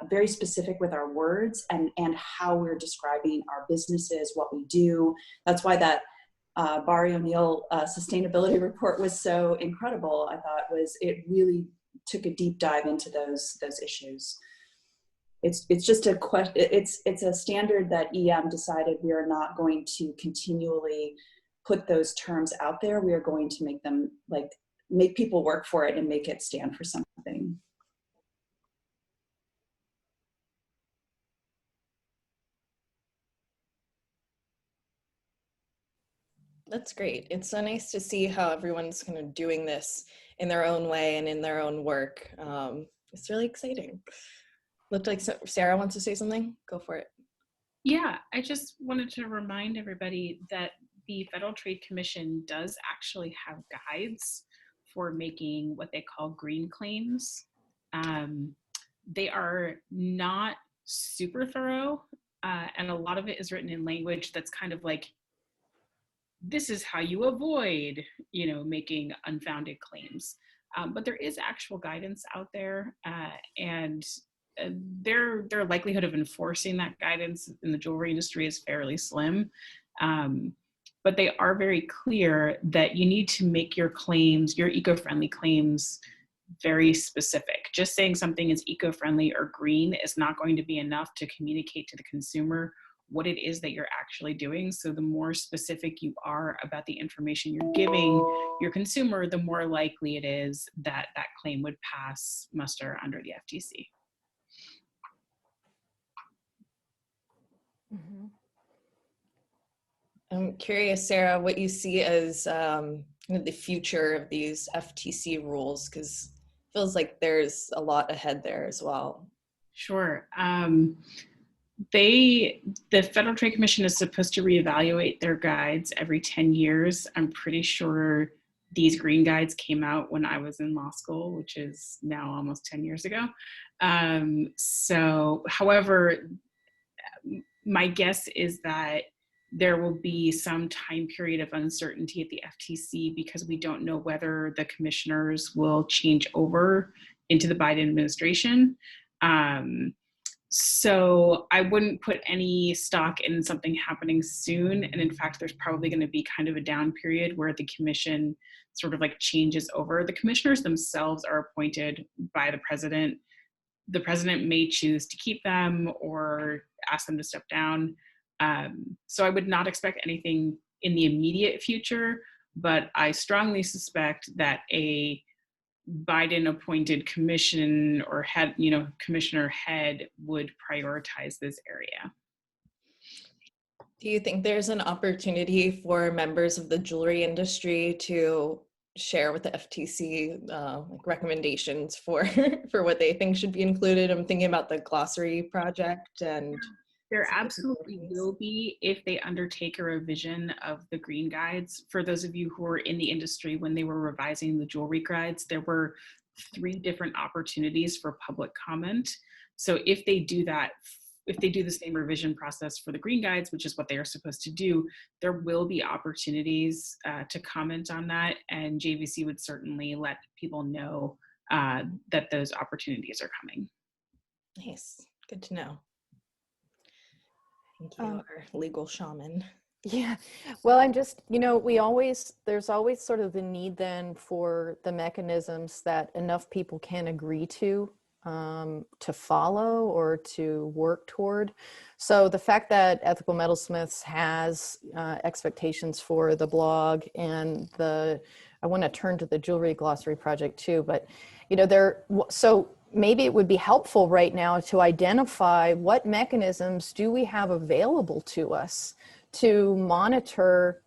very specific with our words and how we're describing our businesses, what we do. That's why that Barry O'Neill sustainability report was so incredible. I thought it really took a deep dive into those issues. It's just a question. It's a standard that EM decided we are not going to continually put those terms out there. We are going to make them make people work for it and make it stand for something. That's great. It's so nice to see how everyone's kind of doing this in their own way and in their own work. It's really exciting. Looked like Sarah wants to say something. Go for it. Yeah, I just wanted to remind everybody that the Federal Trade Commission does actually have guides for making what they call green claims. They are not super thorough, and a lot of it is written in language that's kind of like, this is how you avoid, making unfounded claims. But there is actual guidance out there, and their likelihood of enforcing that guidance in the jewelry industry is fairly slim. But they are very clear that you need to make your claims, your eco-friendly claims, very specific. Just saying something is eco-friendly or green is not going to be enough to communicate to the consumer what it is that you're actually doing. So the more specific you are about the information you're giving your consumer, the more likely it is that that claim would pass muster under the FTC. I'm curious, Sarah, what you see as the future of these FTC rules? Because it feels like there's a lot ahead there as well. Sure. The Federal Trade Commission is supposed to reevaluate their guides every 10 years. I'm pretty sure these green guides came out when I was in law school, which is now almost 10 years ago. However, my guess is that there will be some time period of uncertainty at the FTC because we don't know whether the commissioners will change over into the Biden administration. So I wouldn't put any stock in something happening soon. And in fact, there's probably going to be kind of a down period where the commission sort of like changes over. The commissioners themselves are appointed by the president. The president may choose to keep them or ask them to step down. So I would not expect anything in the immediate future, but I strongly suspect that a Biden appointed commission or head, commissioner head would prioritize this area. Do you think there's an opportunity for members of the jewelry industry to share with the FTC like recommendations for for what they think should be included? I'm thinking about the glossary project and there absolutely will be if they undertake a revision of the green guides. For those of you who were in the industry when they were revising the jewelry guides, there were 3 different opportunities for public comment. So if they do that, if they do the same revision process for the green guides, which is what they are supposed to do, there will be opportunities to comment on that. And JVC would certainly let people know that those opportunities are coming. Nice, good to know. Thank you, our legal shaman. Yeah, well, I'm just, there's always sort of the need then for the mechanisms that enough people can agree to follow or to work toward. So the fact that Ethical Metalsmiths has expectations for the blog and I want to turn to the jewelry glossary project too, but so maybe it would be helpful right now to identify what mechanisms do we have available to us to monitor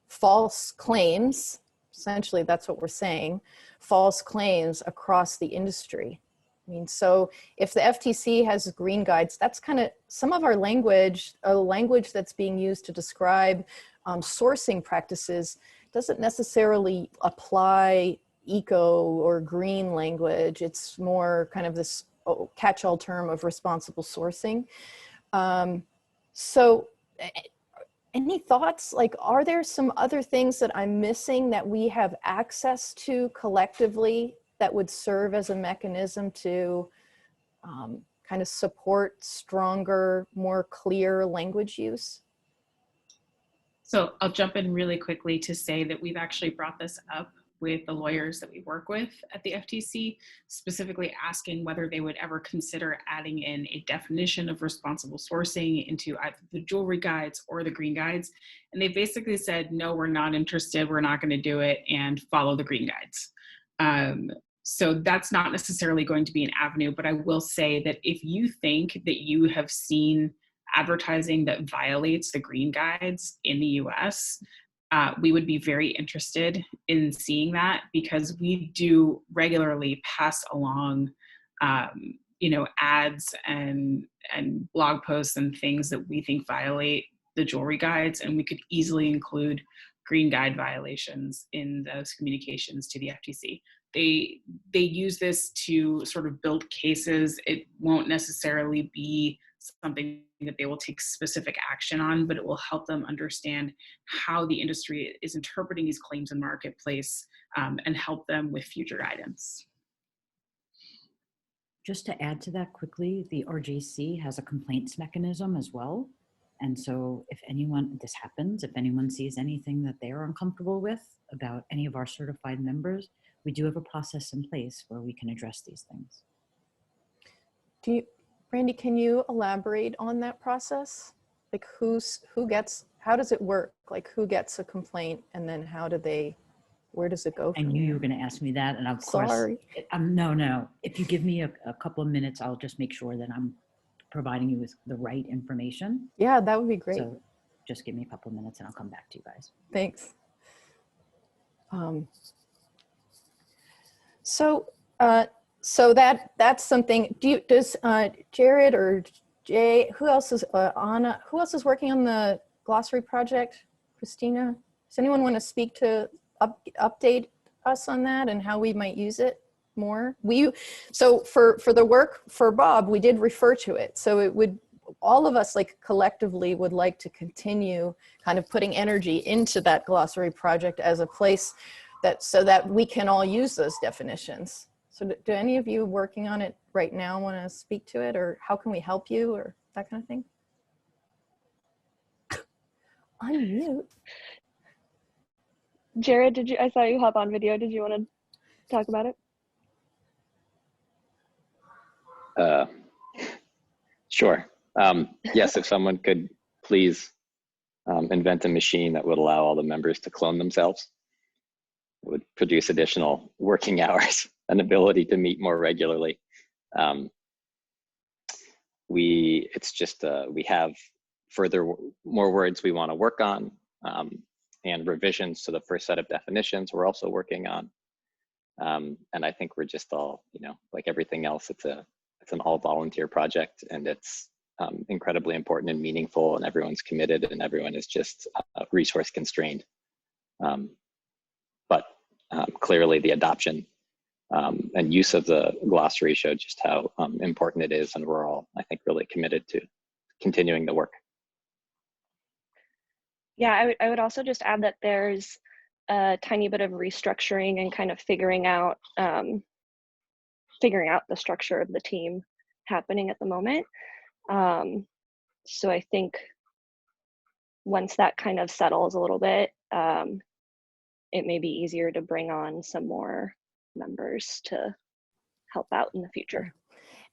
false claims. Essentially, that's what we're saying, false claims across the industry. I mean, so if the FTC has green guides, that's kind of some of our language, a language that's being used to describe sourcing practices doesn't necessarily apply eco or green language. It's more kind of this catch-all term of responsible sourcing. So any thoughts, like, are there some other things that I'm missing that we have access to collectively that would serve as a mechanism to kind of support stronger, more clear language use? So I'll jump in really quickly to say that we've actually brought this up with the lawyers that we work with at the FTC, specifically asking whether they would ever consider adding in a definition of responsible sourcing into either the jewelry guides or the green guides. And they basically said, no, we're not interested, we're not going to do it, and follow the green guides. So that's not necessarily going to be an avenue, but I will say that if you think that you have seen advertising that violates the green guides in the US, we would be very interested in seeing that, because we do regularly pass along, ads and blog posts and things that we think violate the jewelry guides, and we could easily include green guide violations in those communications to the FTC. They use this to sort of build cases. It won't necessarily be something that they will take specific action on, but it will help them understand how the industry is interpreting these claims in marketplace, and help them with future guidance. Just to add to that quickly, the RJC has a complaints mechanism as well. And so if this happens, if anyone sees anything that they're uncomfortable with about any of our certified members, we do have a process in place where we can address these things. Brandy, can you elaborate on that process? Like how does it work? Like, who gets a complaint, and then where does it go from I knew there? you were going to ask me that, and of course, Sorry. No. If you give me a couple of minutes, I'll just make sure that I'm providing you with the right information. Yeah, that would be great. So just give me a couple of minutes and I'll come back to you guys. Thanks. So, so that's something. Does Jared or Jay? Who else is Anna? Who else is working on the glossary project? Christina. Does anyone want to speak to update us on that and how we might use it more? So for the work for Bob, we did refer to it. So it would, all of us like collectively would like to continue kind of putting energy into that glossary project as a place that, so that we can all use those definitions. So do any of you working on it right now want to speak to it, or how can we help you, or that kind of thing? Unmute. Jared, I saw you hop on video. Did you want to talk about it? Sure. Yes, if someone could please invent a machine that would allow all the members to clone themselves. It would produce additional working hours and ability to meet more regularly. It's just, we have more words we want to work on, and revisions to the first set of definitions we're also working on. And I think we're just all, like everything else, it's an all volunteer project, and it's incredibly important and meaningful, and everyone's committed, and everyone is just resource constrained. But clearly the adoption and use of the glossary showed just how important it is, and we're all, I think, really committed to continuing the work. Yeah, I would also just add that there's a tiny bit of restructuring and kind of figuring out the structure of the team happening at the moment. So I think once that kind of settles a little bit, it may be easier to bring on some more members to help out in the future.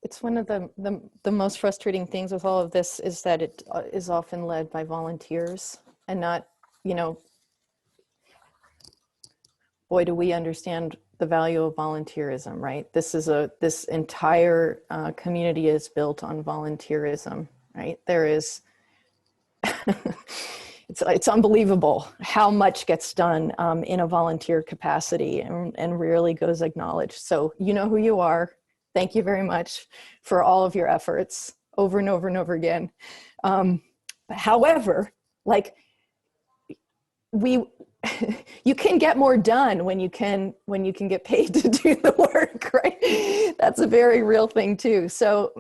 It's one of the most frustrating things with all of this is that it is often led by volunteers and not, boy, do we understand the value of volunteerism, right? This entire community is built on volunteerism, right? There is, it's unbelievable how much gets done in a volunteer capacity and rarely goes acknowledged. So you know who you are. Thank you very much for all of your efforts over and over and over again. However, like you can get more done when you can get paid to do the work, right? That's a very real thing too. So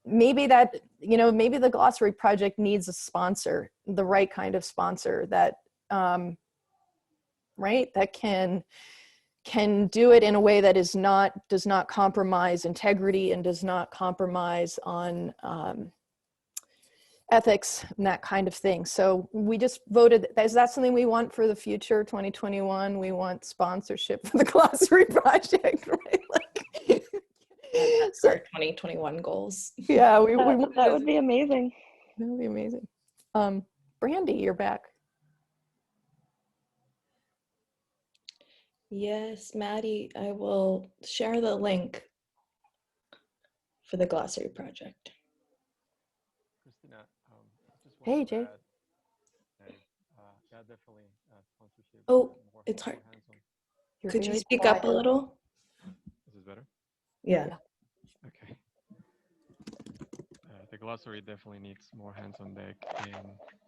maybe that, maybe the glossary project needs a sponsor, the right kind of sponsor that, right, that can do it in a way that does not compromise integrity and does not compromise on ethics and that kind of thing. So we just voted, is that something we want for the future, 2021? We want sponsorship for the glossary project, right? Like, so 2021 goals. Yeah, that would be amazing. That would be amazing. Brandy, you're back. Yes, Maddie, I will share the link for the glossary project. Christina, just hey, Jay. Yeah, definitely sponsorship. Oh, it's hard. Could you speak up a little? Is this better? Yeah. Okay. The glossary definitely needs more hands on deck,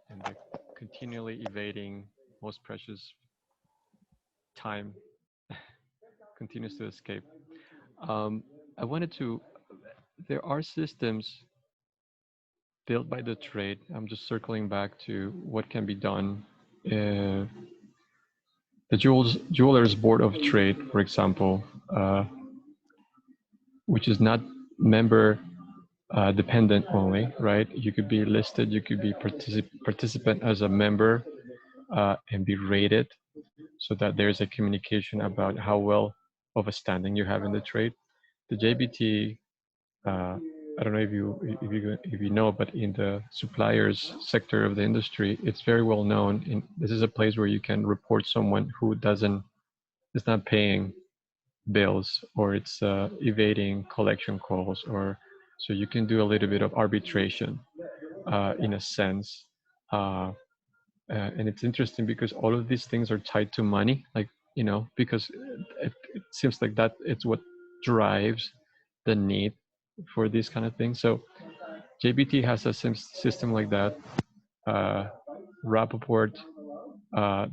and the continually evading most precious time continues to escape. I wanted to, there are systems built by the trade. I'm just circling back to what can be done. The Jewelers Board of Trade, for example, which is not member dependent only, right? You could be listed, you could be participant as a member and be rated so that there's a communication about how well of a standing you have in the trade. The JBT, I don't know if you know, but in the suppliers sector of the industry, it's very well known. This is a place where you can report someone who is not paying bills, or it's evading collection calls, or so you can do a little bit of arbitration in a sense. And it's interesting because all of these things are tied to money. Like, you know, because it seems like that it's what drives the need for these kind of things. So JBT has a system like that. Rappaport,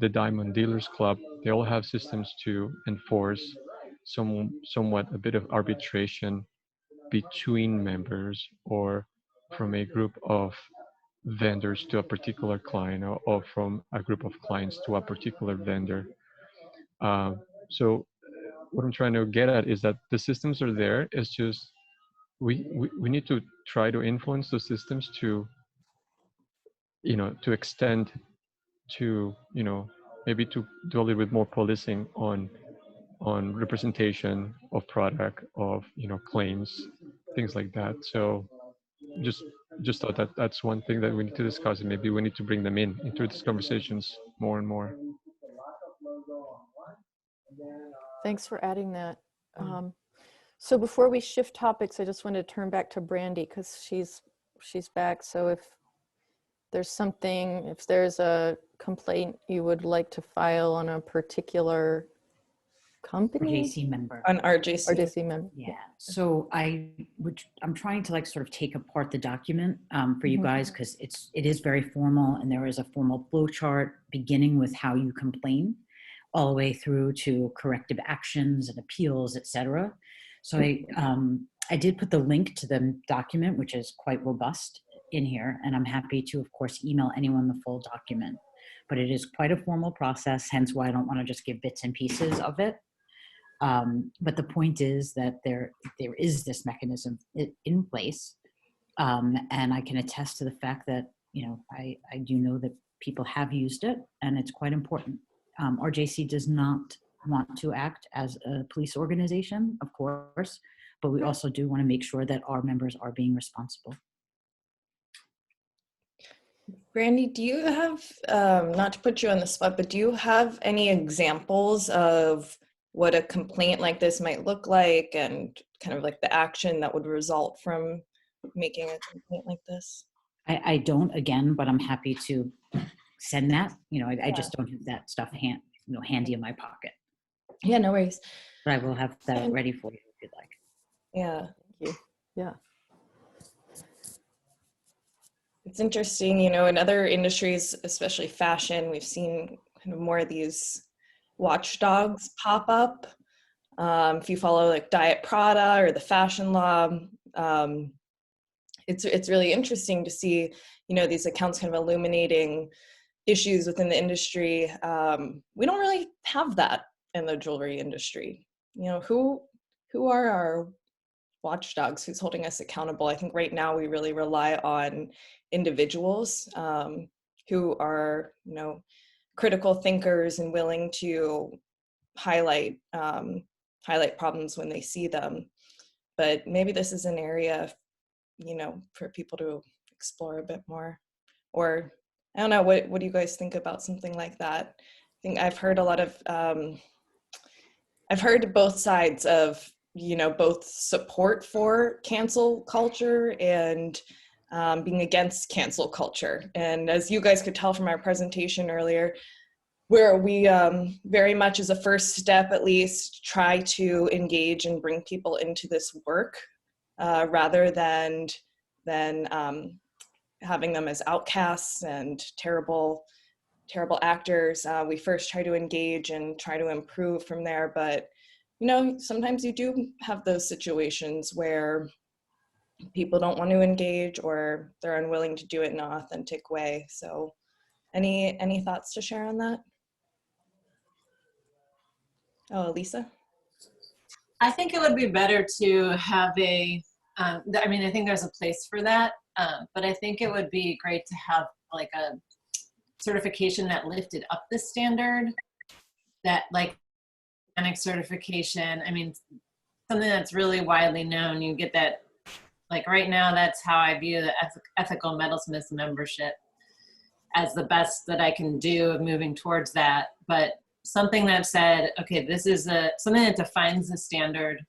the Diamond Dealers Club, they all have systems to enforce somewhat a bit of arbitration between members or from a group of vendors to a particular client, or from a group of clients to a particular vendor. So what I'm trying to get at is that the systems are there. It's just we need to try to influence those systems to, you know, to extend to, you know, maybe to do a little bit more policing on representation of product, of, you know, claims, things like that. So just thought that that's one thing that we need to discuss, and maybe we need to bring them into these conversations more and more. Thanks for adding that. So before we shift topics, I just wanted to turn back to Brandy because she's back. So if there's a complaint you would like to file on a particular company, RJC member. An RJC member. Yeah. So I'm trying to like sort of take apart the document for you guys, because it is very formal, and there is a formal flow chart beginning with how you complain, all the way through to corrective actions and appeals, etc. So I did put the link to the document, which is quite robust, in here, and I'm happy to, of course, email anyone the full document. But it is quite a formal process, hence why I don't want to just give bits and pieces of it. But the point is that there is this mechanism in place, and I can attest to the fact that, you know, I do know that people have used it, and it's quite important. RJC does not want to act as a police organization, of course, but we also do want to make sure that our members are being responsible. Brandy, do you have, not to put you on the spot, but do you have any examples of what a complaint like this might look like, and kind of like the action that would result from making a complaint like this? I don't, again, but I'm happy to send that. You know, I just don't have that stuff handy in my pocket. Yeah, no worries. But I will have that ready for you if you'd like. Yeah. Thank you. Yeah. It's interesting, you know, in other industries, especially fashion, we've seen kind of more of these watchdogs pop up. If you follow like Diet Prada or the Fashion Law, it's really interesting to see, you know, these accounts kind of illuminating issues within the industry. We don't really have that in the jewelry industry. You know, who are our watchdogs? Who's holding us accountable? I think right now we really rely on individuals who are, you know, critical thinkers and willing to highlight problems when they see them. But maybe this is an area, you know, for people to explore a bit more. Or I don't know, what do you guys think about something like that? I think I've heard a lot of, I've heard both sides of, you know, both support for cancel culture and being against cancel culture. And as you guys could tell from our presentation earlier, where we very much as a first step, at least, try to engage and bring people into this work rather than having them as outcasts and terrible actors. We first try to engage and try to improve from there. But, you know, sometimes you do have those situations where people don't want to engage or they're unwilling to do it in an authentic way. So any thoughts to share on that? Oh, Lisa? I think it would be better to have I mean, I think there's a place for that, but I think it would be great to have like a certification that lifted up the standard, that like certification. I mean, something that's really widely known. You get that, like right now, that's how I view the ethical metalsmiths membership, as the best that I can do of moving towards that. But something that said, okay, this is something that defines the standard,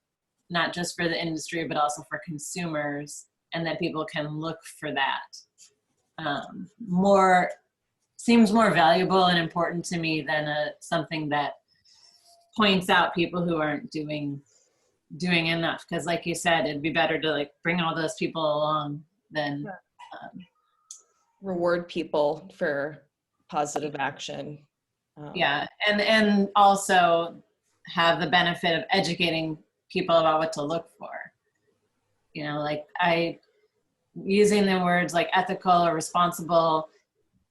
not just for the industry, but also for consumers, and that people can look for that. Seems more valuable and important to me than something that points out people who aren't doing enough. Because like you said, it'd be better to like bring all those people along than reward people for positive action. Yeah, and also have the benefit of educating people about what to look for. You know, like using the words like ethical or responsible,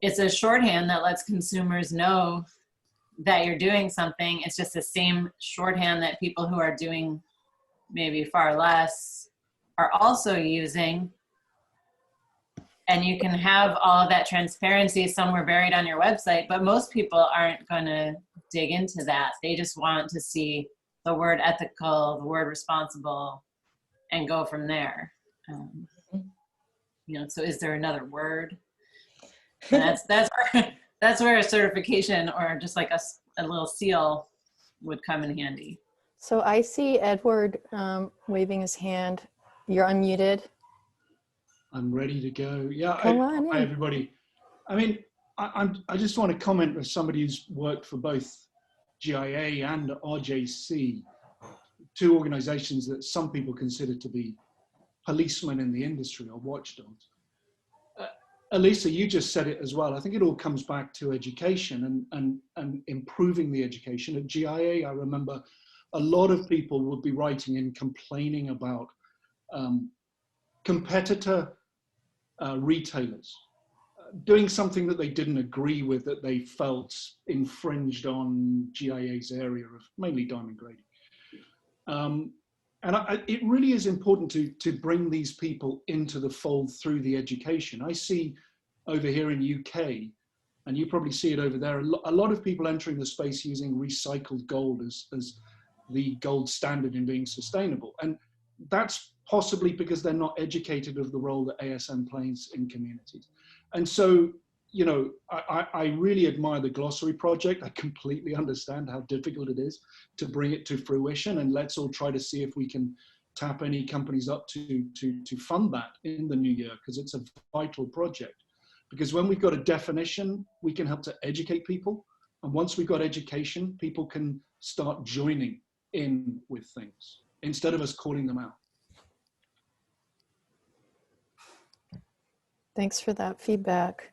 it's a shorthand that lets consumers know that you're doing something. It's just the same shorthand that people who are doing maybe far less are also using. And you can have all of that transparency somewhere buried on your website, but most people aren't going to dig into that. They just want to see the word ethical, the word responsible, and go from there. You know, so is there another word? And that's where a certification or just like a little seal would come in handy. So I see Edward waving his hand. You're unmuted. I'm ready to go. Yeah, Come on in. Hi everybody. I mean, I just want to comment as somebody who's worked for both GIA and RJC, two organizations that some people consider to be policemen in the industry or watchdogs. Elisa, you just said it as well. I think it all comes back to education and improving the education. At GIA, I remember a lot of people would be writing in complaining about competitor retailers doing something that they didn't agree with, that they felt infringed on GIA's area of mainly diamond grading. It really is important to bring these people into the fold through the education. I see over here in UK, and you probably see it over there, a lot of people entering the space using recycled gold as the gold standard in being sustainable. And that's possibly because they're not educated of the role that ASM plays in communities. And so, you know, I really admire the glossary project. I completely understand how difficult it is to bring it to fruition, and let's all try to see if we can tap any companies up to fund that in the new year, because it's a vital project. Because when we've got a definition, we can help to educate people. And once we've got education, people can start joining in with things instead of us calling them out. Thanks for that feedback.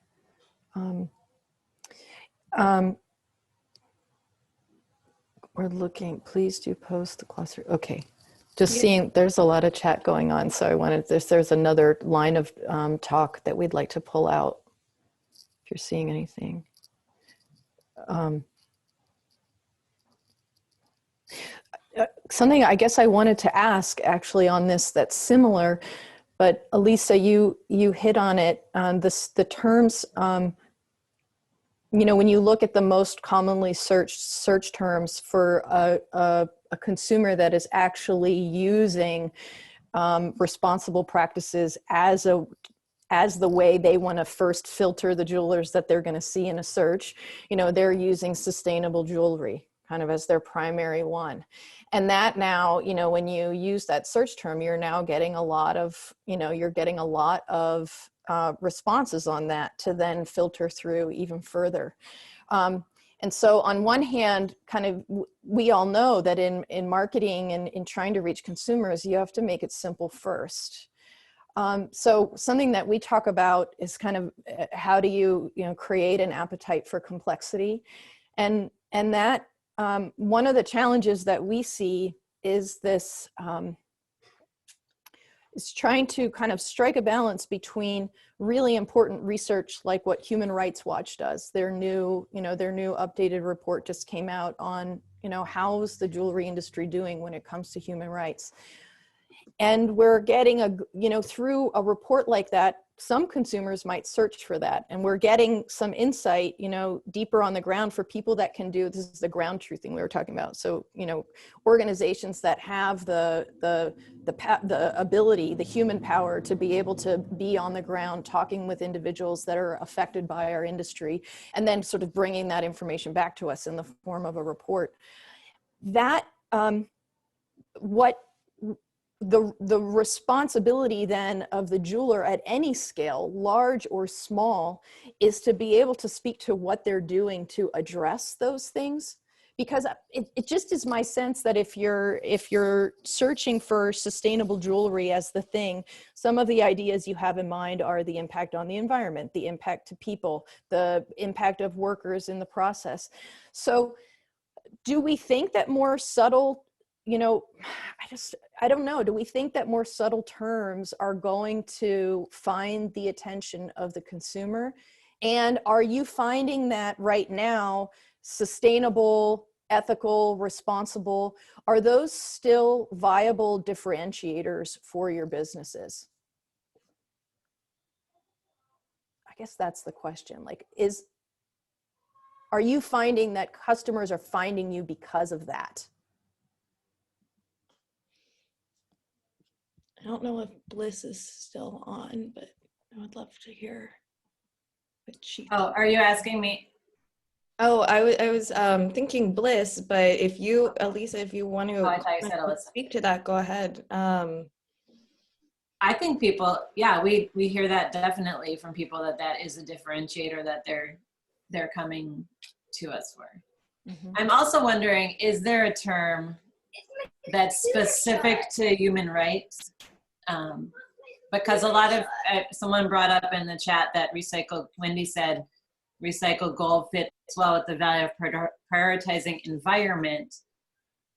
We're looking, please do post the glossary. Okay, just seeing there's a lot of chat going on. So I wanted, there's another line of talk that we'd like to pull out if you're seeing anything. Something I guess I wanted to ask actually on this that's similar, but Elisa, you hit on it, the terms, you know, when you look at the most commonly searched search terms for a consumer that is actually using responsible practices as the way they want to first filter the jewelers that they're going to see in a search, you know, they're using sustainable jewelry kind of as their primary one. And that now, you know, when you use that search term, you're now getting a lot of, you know, you're getting a lot of responses on that to then filter through even further. And so on one hand, kind of, we all know that in marketing and in trying to reach consumers, you have to make it simple first. So something that we talk about is kind of how do you create an appetite for complexity, and that one of the challenges that we see is this is trying to kind of strike a balance between really important research like what Human Rights Watch does. Their new updated report just came out on, how's the jewelry industry doing when it comes to human rights. And we're getting through a report like that, some consumers might search for that. And we're getting some insight, deeper on the ground for people that can do, this is the ground truthing we were talking about. So, organizations that have the ability, the human power to be able to be on the ground talking with individuals that are affected by our industry, and then sort of bringing that information back to us in the form of a report. That, the responsibility then of the jeweler at any scale, large or small, is to be able to speak to what they're doing to address those things, because it just is my sense that if you're searching for sustainable jewelry as the thing, some of the ideas you have in mind are the impact on the environment, the impact to people, the impact of workers in the process. So do we think that more subtle, I don't know, do we think that more subtle terms are going to find the attention of the consumer? And are you finding that right now, sustainable, ethical, responsible, are those still viable differentiators for your businesses? I guess that's the question. Like, are you finding that customers are finding you because of that? I don't know if Bliss is still on, but I would love to hear what she Oh, are you asking me? Oh, I was thinking Bliss, but if you, Elisa, if you want Oh, I to thought you said Alyssa. speak to that, go ahead. I think people, yeah, we hear that definitely from people that is a differentiator that they're coming to us for. Mm-hmm. I'm also wondering, is there a term that's specific to human rights? Because a lot of, someone brought up in the chat that Wendy said, recycled gold fits well with the value of prioritizing environment.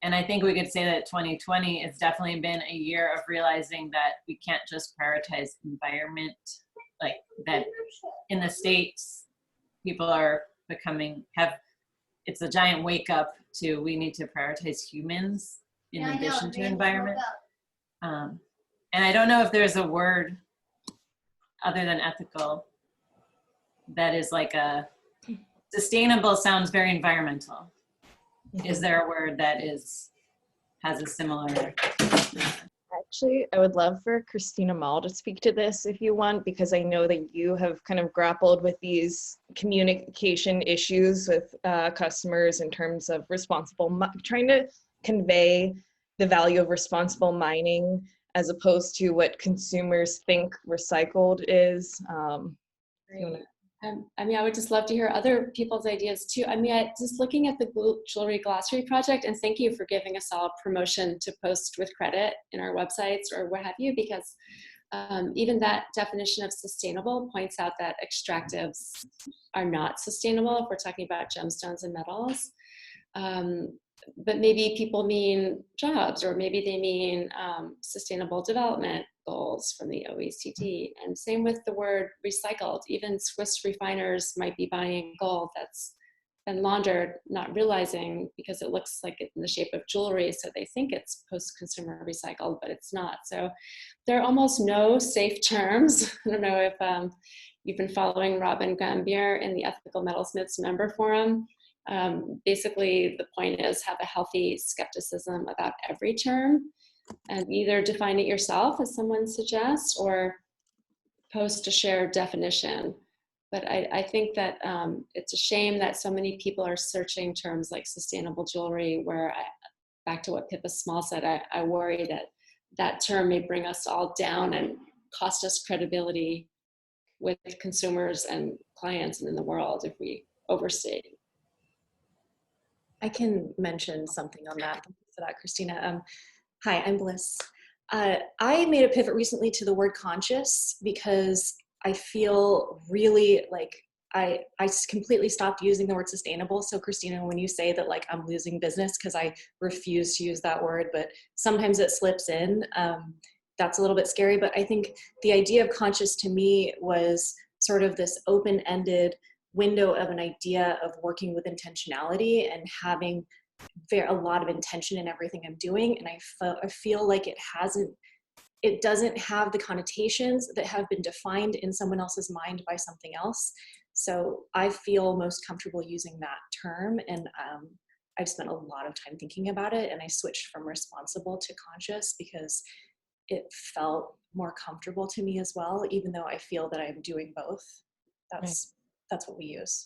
And I think we could say that 2020 has definitely been a year of realizing that we can't just prioritize environment, like that in the States, people are it's a giant wake up to, we need to prioritize humans in addition to environment. And I don't know if there's a word other than ethical that is like sustainable sounds very environmental. Is there a word that has a similar? Actually, I would love for Christina Mall to speak to this if you want, because I know that you have kind of grappled with these communication issues with customers in terms of trying to convey the value of responsible mining as opposed to what consumers think recycled is. I mean, I would just love to hear other people's ideas too. I mean, just looking at the Jewelry Glossary Project, and thank you for giving us all permission to post with credit in our websites or what have you, because even that definition of sustainable points out that extractives are not sustainable if we're talking about gemstones and metals. But maybe people mean jobs, or maybe they mean sustainable development goals from the OECD. And same with the word recycled. Even Swiss refiners might be buying gold that's been laundered, not realizing, because it looks like it's in the shape of jewelry, so they think it's post-consumer recycled, but it's not. So there are almost no safe terms. I don't know if you've been following Robin Gambier in the Ethical Metalsmiths member forum. Basically, the point is have a healthy skepticism about every term and either define it yourself, as someone suggests, or post a shared definition. But I think that it's a shame that so many people are searching terms like sustainable jewelry, where, back to what Pippa Small said, I worry that that term may bring us all down and cost us credibility with consumers and clients and in the world if we overstate. I can mention something on that. Thank you for that, Christina. Hi, I'm Bliss. I made a pivot recently to the word conscious because I feel really like I completely stopped using the word sustainable. So Christina, when you say that like I'm losing business because I refuse to use that word, but sometimes it slips in, that's a little bit scary. But I think the idea of conscious to me was sort of this open-ended window of an idea of working with intentionality and having a lot of intention in everything I'm doing. And I feel like it doesn't have the connotations that have been defined in someone else's mind by something else. So I feel most comfortable using that term. And I've spent a lot of time thinking about it, and I switched from responsible to conscious because it felt more comfortable to me as well, even though I feel that I'm doing both. That's what we use.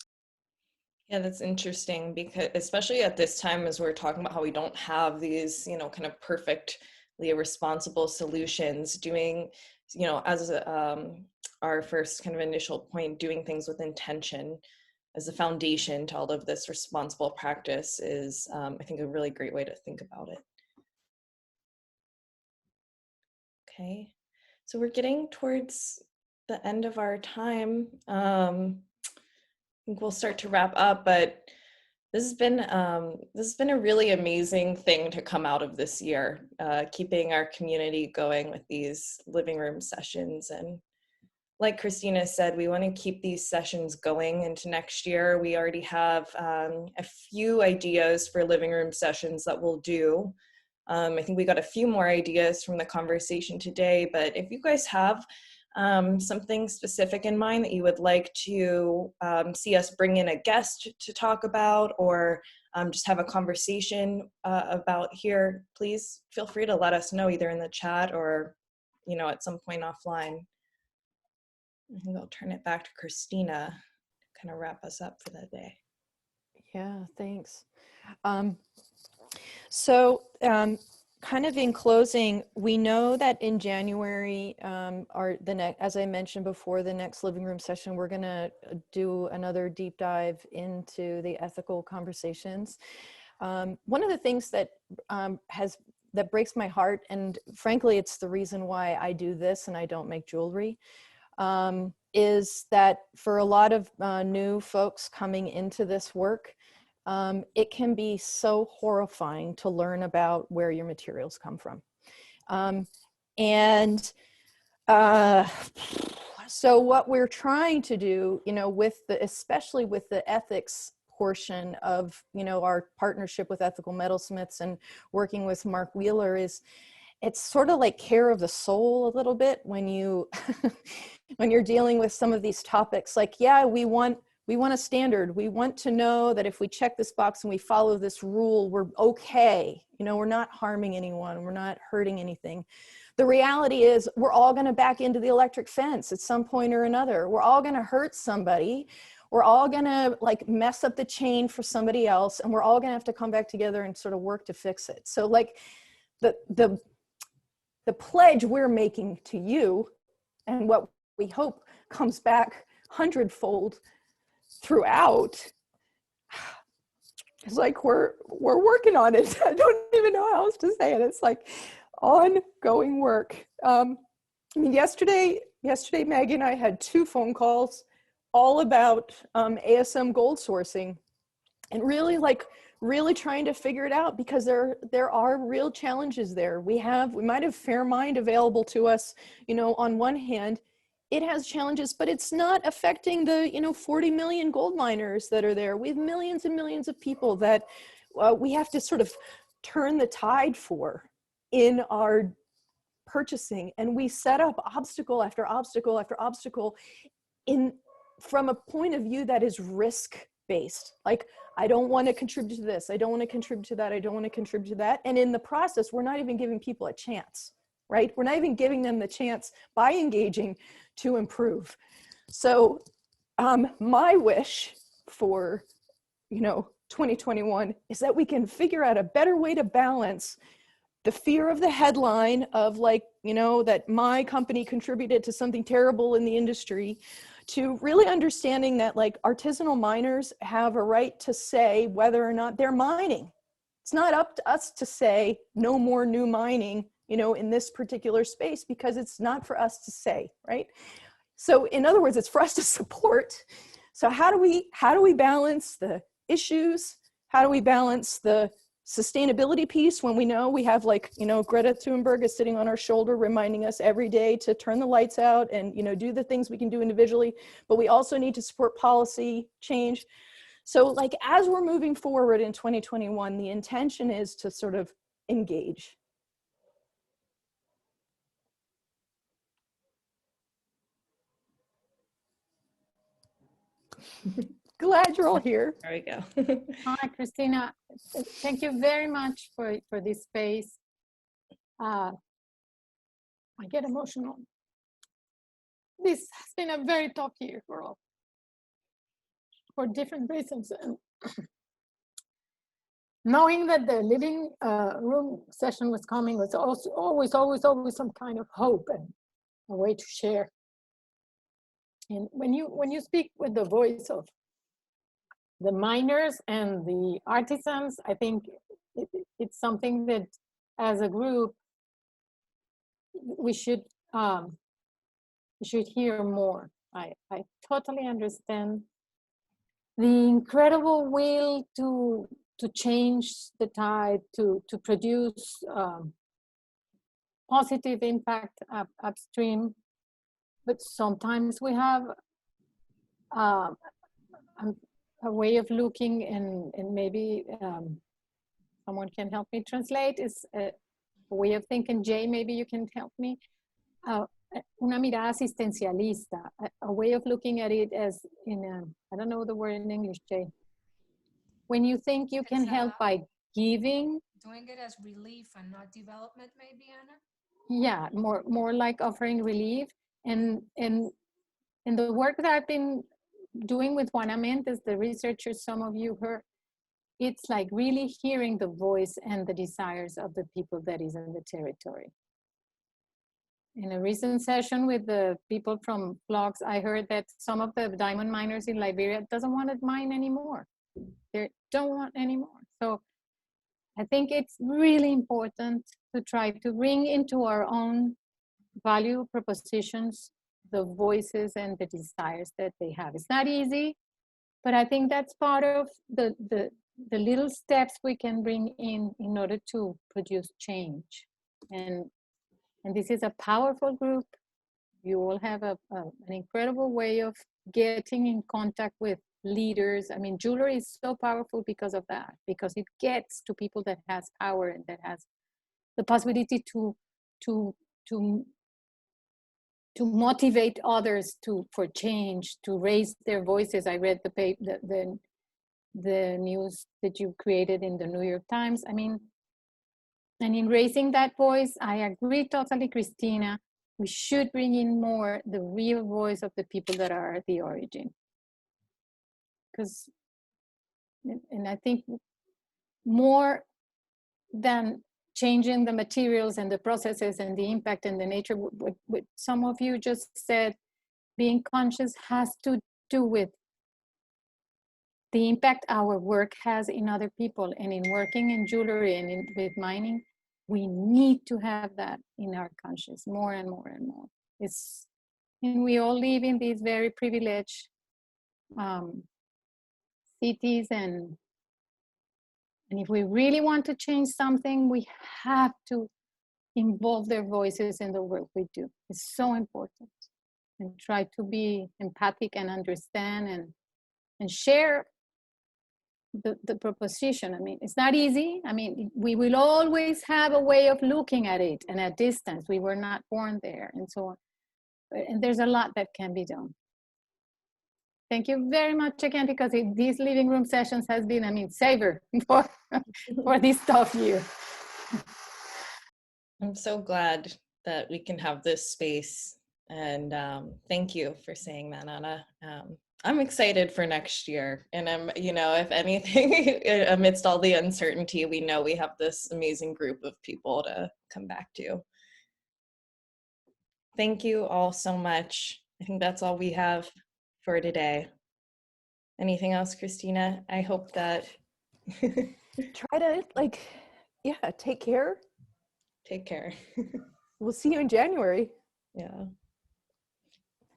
Yeah, that's interesting, because especially at this time, as we're talking about how we don't have these, kind of perfectly responsible solutions, doing, as our first kind of initial point, doing things with intention as a foundation to all of this responsible practice is, I think, a really great way to think about it. Okay, so we're getting towards the end of our time. I think we'll start to wrap up, but this has been a really amazing thing to come out of this year, keeping our community going with these living room sessions. And like Christina said, we want to keep these sessions going into next year. We already have a few ideas for living room sessions that we'll do. I think we got a few more ideas from the conversation today, but if you guys have something specific in mind that you would like to see us bring in a guest to talk about, or just have a conversation about here, please feel free to let us know either in the chat or, you know, at some point offline. I think I'll turn it back to Christina to kind of wrap us up for the day. Yeah, thanks. Kind of in closing, we know that in January, as I mentioned before, the next living room session, we're going to do another deep dive into the ethical conversations. One of the things that that breaks my heart, and frankly, it's the reason why I do this and I don't make jewelry, is that for a lot of new folks coming into this work, it can be so horrifying to learn about where your materials come from. So what we're trying to do, you know, especially with the ethics portion of, you know, our partnership with Ethical Metalsmiths and working with Mark Wheeler, is it's sort of like care of the soul a little bit when you when you're dealing with some of these topics. Like, yeah, we want a standard. We want to know that if we check this box and we follow this rule, we're okay. You know, we're not harming anyone. We're not hurting anything. The reality is we're all going to back into the electric fence at some point or another. We're all going to hurt somebody. We're all going to like mess up the chain for somebody else. And we're all going to have to come back together and sort of work to fix it. So like the pledge we're making to you, and what we hope comes back hundredfold throughout, it's like we're working on it. I don't even know how else to say it. It's like ongoing work. I mean, yesterday Maggie and I had 2 phone calls all about ASM gold sourcing, and really trying to figure it out, because there are real challenges there. We might have Fairmind available to us, you know, on one hand. It has challenges, but it's not affecting the, you know, 40 million gold miners that are there. We have millions and millions of people that we have to sort of turn the tide for in our purchasing. And we set up obstacle after obstacle after obstacle from a point of view that is risk-based. Like, I don't want to contribute to this. I don't want to contribute to that. I don't want to contribute to that. And in the process, we're not even giving people a chance, right? We're not even giving them the chance by engaging to improve. So my wish for, you know, 2021 is that we can figure out a better way to balance the fear of the headline of, like, you know, that my company contributed to something terrible in the industry, to really understanding that, like, artisanal miners have a right to say whether or not they're mining. It's not up to us to say no more new mining, you know, in this particular space, because it's not for us to say, right? So in other words, it's for us to support. So how do we balance the issues? How do we balance the sustainability piece when we know we have, like, you know, Greta Thunberg is sitting on our shoulder reminding us every day to turn the lights out and, you know, do the things we can do individually, but we also need to support policy change. So, like, as we're moving forward in 2021, the intention is to sort of engage. Glad you're all here. There we go. Hi, Christina. Thank you very much for this space. I get emotional. This has been a very tough year for all, for different reasons. And knowing that the living room session was coming was also always some kind of hope and a way to share. And when you speak with the voice of the miners and the artisans, I think it's something that as a group, we should hear more. I totally understand the incredible will to change the tide, to produce positive impact upstream, but sometimes we have a way of looking, and maybe someone can help me translate, is a way of thinking. Jay, maybe you can help me. Una mirada asistencialista, a way of looking at it as I don't know the word in English, Jay. When you think you can help by giving. Doing it as relief and not development, maybe, Anna? Yeah, more like offering relief. And the work that I've been doing with Juana Mentes, the researchers, some of you heard, it's like really hearing the voice and the desires of the people that is in the territory. In a recent session with the people from blogs, I heard that some of the diamond miners in Liberia doesn't want to mine anymore. They don't want anymore. So I think it's really important to try to bring into our own value propositions the voices and the desires that they have. It's not easy, but I think that's part of the little steps we can bring in order to produce change. And this is a powerful group. You all have an incredible way of getting in contact with leaders. I mean, jewelry is so powerful because of that, because it gets to people that has power and that has the possibility to motivate others for change, to raise their voices. I read the news that you created in the New York Times. I mean, and in raising that voice, I agree totally, Christina. We should bring in more the real voice of the people that are at the origin. Because, and I think more than changing the materials and the processes and the impact and the nature, what some of you just said, being conscious has to do with the impact our work has in other people. And in working in jewelry and with mining, we need to have that in our conscious more and more and more. And we all live in these very privileged cities, and if we really want to change something, we have to involve their voices in the work we do. It's so important. And try to be empathic and understand and share the proposition. I mean, it's not easy. I mean, we will always have a way of looking at it and at distance. We were not born there and so on. And there's a lot that can be done. Thank you very much again, because these living room sessions has been, I mean, saver for this tough year. I'm so glad that we can have this space, and thank you for saying that, Anna. I'm excited for next year, and I'm, if anything, amidst all the uncertainty, we know we have this amazing group of people to come back to. Thank you all so much. I think that's all we have for today. Anything else, Christina? I hope that try to take care. Take care. We'll see you in January. Yeah.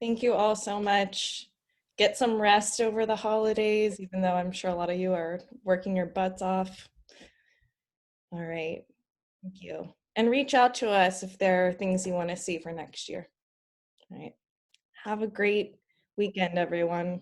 Thank you all so much. Get some rest over the holidays, even though I'm sure a lot of you are working your butts off. All right. Thank you. And reach out to us if there are things you want to see for next year. All right. Have a great weekend, everyone.